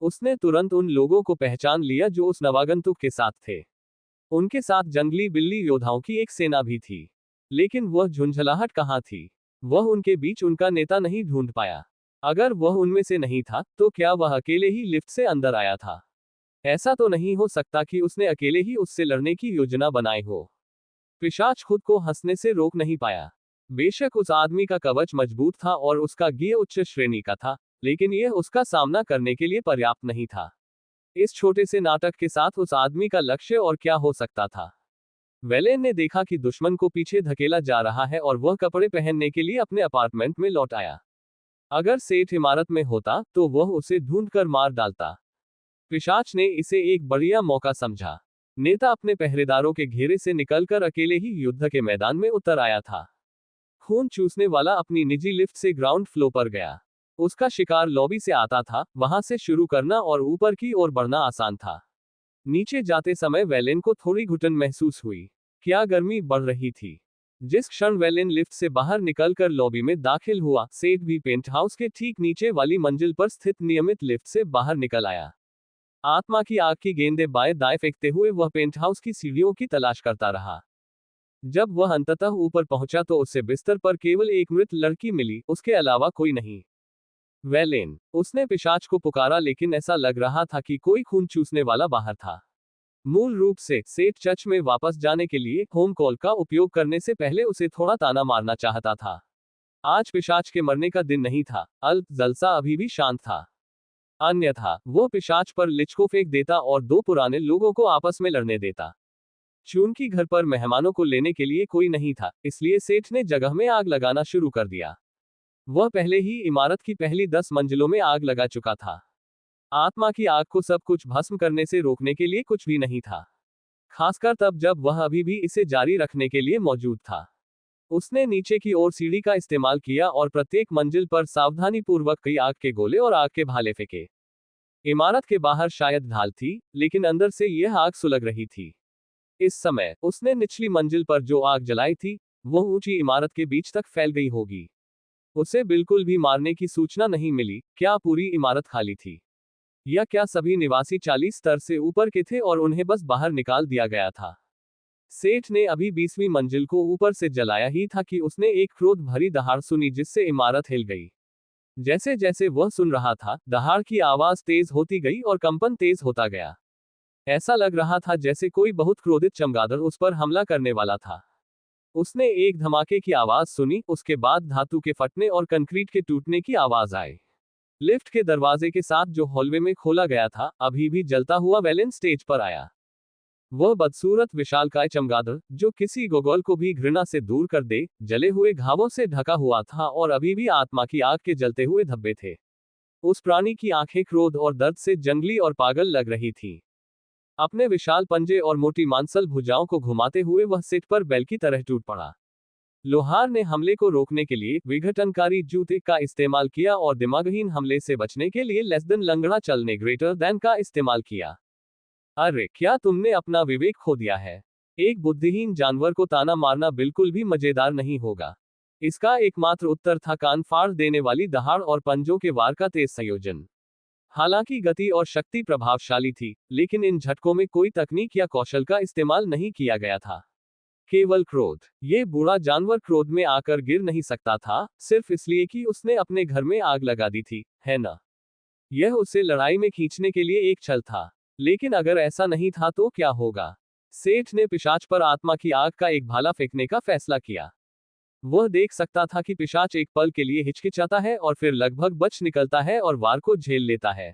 Speaker 1: उसने तुरंत उन लोगों को पहचान लिया जो उस नवागंतुक के साथ थे। उनके साथ जंगली बिल्ली योद्धाओं की एक सेना भी थी। लेकिन वह झुंझलाहट कहाँ थी? वह उनके बीच उनका नेता नहीं ढूंढ पाया। अगर वह उनमें से नहीं था, तो क्या वह अकेले ही लिफ्ट से अंदर आया था? ऐसा तो नहीं हो सकता कि उसने अकेले ही उससे लड़ने की योजना बनाई हो। पिशाच खुद को हंसने से रोक नहीं पाया। बेशक उस आदमी का कवच मजबूत था और उसका गिय उच्च श्रेणी का था, लेकिन यह उसका सामना करने के लिए पर्याप्त नहीं था। इस छोटे से नाटक के साथ उस आदमी का लक्ष्य और क्या हो सकता था। वेलेन ने देखा कि दुश्मन को पीछे धकेला जा रहा है और वह कपड़े पहनने के लिए अपने अपार्टमेंट में लौट आया। अगर सेठ इमारत में होता तो वह उसे ढूंढकर मार डालता। पिशाच ने इसे एक बढ़िया मौका समझा। नेता अपने पहरेदारों के घेरे से निकलकर अकेले ही युद्ध के मैदान में उतर आया था। खून चूसने वाला अपनी निजी लिफ्ट से ग्राउंड फ्लोर पर गया। उसका शिकार लॉबी से आता था, वहां से शुरू करना और ऊपर की ओर बढ़ना आसान था। नीचे जाते समय वेलेन को थोड़ी घुटन महसूस हुई। क्या गर्मी बढ़ रही थी। जिस क्षण वेलेन लिफ्ट से बाहर निकलकर लॉबी में दाखिल हुआ, सेठ भी पेंटहाउस के ठीक नीचे वाली मंजिल पर स्थित नियमित लिफ्ट से बाहर निकल आया। आत्मा की आग की गेंदें बाएं दाएं फेंकते हुए वह पेंटहाउस की सीढ़ियों की तलाश करता रहा। जब वह अंततः ऊपर पहुंचा तो उससे बिस्तर पर केवल एक मृत लड़की मिली, उसके अलावा कोई नहीं। वेलेन, उसने पिशाच को पुकारा, लेकिन ऐसा लग रहा था कि कोई खून चूसने वाला बाहर था। मूल रूप से सेठ चर्च में वापस जाने के लिए होम कॉल का उपयोग करने से पहले उसे थोड़ा ताना मारना चाहता था। आज पिशाच के मरने का दिन नहीं था। जलसा अभी भी शांत था। अन्यथा वो पिशाच पर लिचको फेंक देता और दो पुराने लोगों को आपस में लड़ने देता। चूंकि घर पर मेहमानों को लेने के लिए कोई नहीं था, इसलिए सेठ ने जगह में आग लगाना शुरू कर दिया। वह पहले ही इमारत की पहली 10 मंजिलों में आग लगा चुका था। आत्मा की आग को सब कुछ भस्म करने से रोकने के लिए कुछ भी नहीं था, खासकर तब जब वह अभी भी इसे जारी रखने के लिए मौजूद था। उसने नीचे की ओर सीढ़ी का इस्तेमाल किया और प्रत्येक मंजिल पर सावधानीपूर्वक कई आग के गोले और आग के भाले फेंके। इमारत के बाहर शायद ढाल थी, लेकिन अंदर से यह आग सुलग रही थी। इस समय उसने निचली मंजिल पर जो आग जलाई थी, वह ऊंची इमारत के बीच तक फैल गई होगी। उसे बिल्कुल भी मारने की सूचना नहीं मिली। क्या पूरी इमारत खाली थी? या क्या सभी निवासी 40 स्तर से ऊपर के थे और उन्हें बस बाहर निकाल दिया गया था? सेठ ने अभी 20वीं मंजिल को ऊपर से जलाया ही था कि उसने एक क्रोध भरी दहाड़ सुनी, जिससे इमारत हिल गई। जैसे जैसे वह सुन रहा था, दहाड़ की आवाज तेज होती गई और कंपन तेज होता गया। ऐसा लग रहा था जैसे कोई बहुत क्रोधित चमगादड़ उस पर हमला करने वाला था। उसने एक धमाके की आवाज सुनी, उसके बाद धातु के फटने और कंक्रीट के टूटने की आवाज आई। लिफ्ट के दरवाजे के साथ जो हॉलवे में खोला गया था, अभी भी जलता हुआ वेलेन स्टेज पर आया। वह बदसूरत विशालकाय चमगादड़, जो किसी गोगोल को भी घृणा से दूर कर दे, जले हुए घावों से ढका हुआ था और अभी भी आत्मा की आग के जलते हुए धब्बे थे। उस प्राणी की आंखें क्रोध और दर्द से जंगली और पागल लग रही थी। अपने विशाल पंजे और मोटी मांसल भुजाओं को घुमाते हुए वह सिट पर बैल की तरह टूट पड़ा। लोहार ने हमले को रोकने के लिए विघटनकारी जूते का इस्तेमाल किया और दिमागहीन हमले से बचने के लिए लेस देन लंगड़ा चलने ग्रेटर देन का इस्तेमाल किया। अरे, क्या तुमने अपना विवेक खो दिया है? एक बुद्धिहीन जानवर को ताना मारना बिल्कुल भी मजेदार नहीं होगा। इसका एकमात्र उत्तर था कान फाड़ देने वाली दहाड़ और पंजों के वार का तेज संयोजन। हालांकि गति और शक्ति प्रभावशाली थी, लेकिन इन झटकों में कोई तकनीक या कौशल का इस्तेमाल नहीं किया गया था। केवल क्रोध। ये बूढ़ा जानवर क्रोध में आकर गिर नहीं सकता था, सिर्फ इसलिए कि उसने अपने घर में आग लगा दी थी, है ना? यह उसे लड़ाई में खींचने के लिए एक छल था। लेकिन अगर ऐसा नहीं था तो क्या होगा? सेठ ने पिशाच पर आत्मा की आग का एक भाला फेंकने का फैसला किया। वह देख सकता था कि पिशाच एक पल के लिए हिचकिचाता है और फिर लगभग बच निकलता है और वार को झेल लेता है।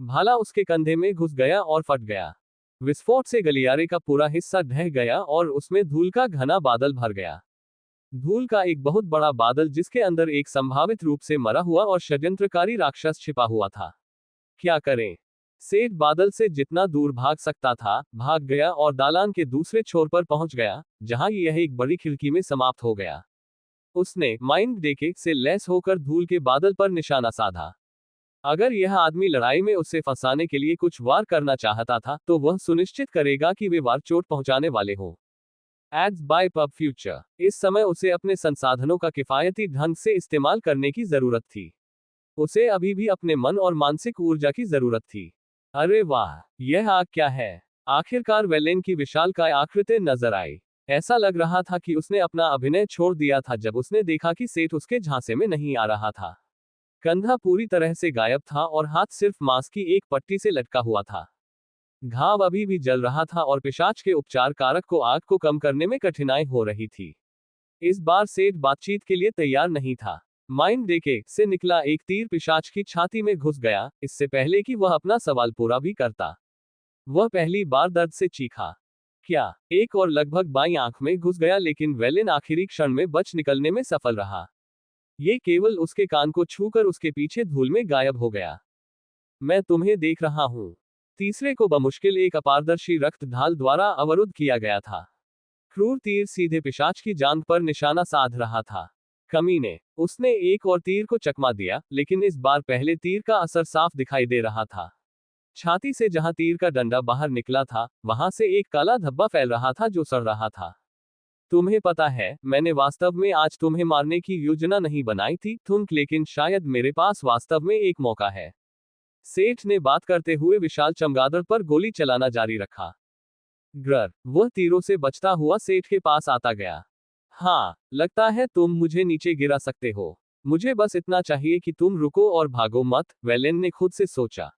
Speaker 1: भाला उसके कंधे में घुस गया और फट गया। विस्फोट से गलियारे का पूरा हिस्सा ढह गया और उसमें धूल का घना बादल भर गया। धूल का एक बहुत बड़ा बादल, जिसके अंदर एक संभावित रूप से मरा हुआ और षड्यंत्रकारी राक्षस छिपा हुआ था। क्या करें? सेठ बादल से जितना दूर भाग सकता था, भाग गया और दालान के दूसरे छोर पर पहुंच गया, जहां यह एक बड़ी खिड़की में समाप्त हो गया। उसने माइंड डेके से लैस होकर धूल के बादल पर निशाना साधा। अगर यह आदमी लड़ाई में उसे फंसाने के लिए कुछ वार करना चाहता था, तो वह सुनिश्चित करेगा कि वे वार चोट पहुंचाने वाले हों। Ads by pub future. इस समय उसे अपने संसाधनों का किफायती ढंग से इस्तेमाल करने की जरूरत थी। उसे अभी भी अपने मन और मानसिक ऊर्जा की जरूरत थी। अरे वाह, यह आग क्या है? आखिरकार वेलेन की विशालकाय आकृति नजर आई। ऐसा लग रहा था कि उसने अपना अभिनय छोड़ दिया था जब उसने देखा कि सेठ उसके झांसे में नहीं आ रहा था। कंधा पूरी तरह से गायब था और हाथ सिर्फ मांस की एक पट्टी से लटका हुआ था। घाव अभी भी जल रहा था और पिशाच के उपचार कारक को आग को कम करने में कठिनाई हो रही थी। इस बार सेठ बातचीत के लिए तैयार नहीं था। माइंड डेके से निकला एक तीर पिशाच की छाती में घुस गया, इससे पहले कि वह अपना सवाल पूरा भी करता। वह पहली बार दर्द से चीखा। क्या एक और लगभग बाईं आंख में घुस गया, लेकिन वेलेन आखिरी क्षण में बच निकलने में सफल रहा। ये केवल उसके कान को छूकर उसके पीछे धूल में गायब हो गया। मैं तुम्हें देख रहा हूं। तीसरे को बमुश्किल एक अपारदर्शी रक्त ढाल द्वारा अवरुद्ध किया गया था। क्रूर तीर सीधे पिशाच की जांघ पर निशाना साध रहा था। कमीने, उसने एक और तीर को चकमा दिया, लेकिन इस बार पहले तीर का असर साफ दिखाई दे रहा था। छाती से जहां तीर का डंडा बाहर निकला था, वहां से एक काला धब्बा फैल रहा था जो सड़ रहा था। तुम्हें पता है, मैंने वास्तव में आज तुम्हें मारने की योजना नहीं बनाई थी, थुंक, लेकिन शायद मेरे पास वास्तव में एक मौका है। सेठ ने बात करते हुए विशाल चमगादड़ पर गोली चलाना जारी रखा। ग्रर, वह तीरों से बचता हुआ सेठ के पास आता गया। हाँ, लगता है तुम मुझे नीचे गिरा सकते हो। मुझे बस इतना चाहिए कि तुम रुको और भागो मत, वेलेन ने खुद से सोचा।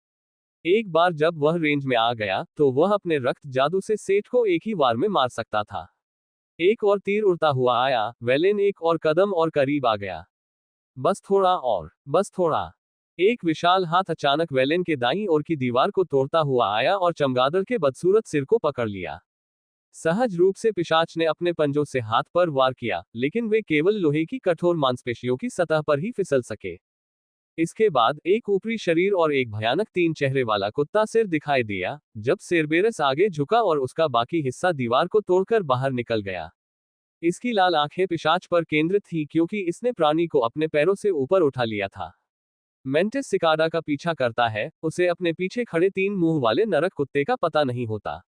Speaker 1: एक बार जब वह रेंज में आ गया, तो वह अपने रक्त जादू से सेठ को एक ही वार में मार सकता था। एक और तीर उड़ता हुआ आया, वेलेन एक और कदम और करीब आ गया। बस थोड़ा और, बस थोड़ा। एक विशाल हाथ अचानक वेलेन के दाईं ओर की दीवार को तोड़ता हुआ आया और चमगादड़ के बदसूरत सिर को पकड़ लिया। सहज रूप से पिशाच ने अपने पंजों से हाथ पर वार किया, लेकिन वे केवल लोहे की कठोर मांसपेशियों की सतह पर ही फिसल सके। इसके बाद एक ऊपरी शरीर और एक भयानक 3 चेहरे वाला कुत्ता सिर दिखाई दिया, जब सेरबेरस आगे झुका और उसका बाकी हिस्सा दीवार को तोड़कर बाहर निकल गया। इसकी लाल आंखें पिशाच पर केंद्रित थीं, क्योंकि इसने प्राणी को अपने पैरों से ऊपर उठा लिया था। मेंटिस सिकाडा का पीछा करता है, उसे अपने पीछे खड़े 3 मुंह वाले नरक कुत्ते का पता नहीं होता।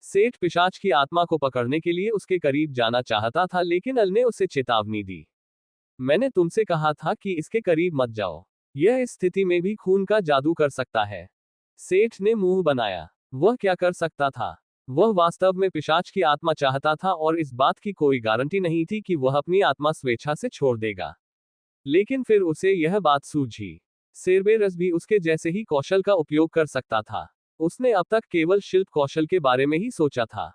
Speaker 1: सेठ पिशाच की आत्मा को पकड़ने के लिए उसके करीब जाना चाहता था, लेकिन अल ने उसे चेतावनी दी। मैंने तुमसे कहा था कि इसके करीब मत जाओ। यह इस स्थिति में भी खून का जादू कर सकता है। सेठ ने मुंह बनाया। वह क्या कर सकता था? वह वास्तव में पिशाच की आत्मा चाहता था और इस बात की कोई गारंटी नहीं थी कि वह अपनी आत्मा स्वेच्छा से छोड़ देगा। लेकिन फिर उसे यह बात सूझी। सेरबेरस भी उसके जैसे ही कौशल का उपयोग कर सकता था। उसने अब तक केवल शिल्प कौशल के बारे में ही सोचा था।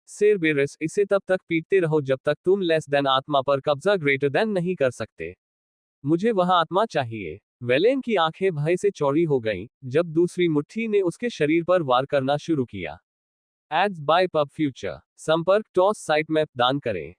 Speaker 1: सेरबेरस, इसे तब तक पीटते रहो जब तक तुम लेस देन आत्मा पर कब्जा ग्रेटर देन नहीं कर सकते। मुझे वह आत्मा चाहिए। वेलेन की आंखें भय से चौड़ी हो गईं, जब दूसरी मुट्ठी ने उसके शरीर पर वार करना शुरू किया। Ads by pub future. संपर्क टॉस साइट मैप दान करें।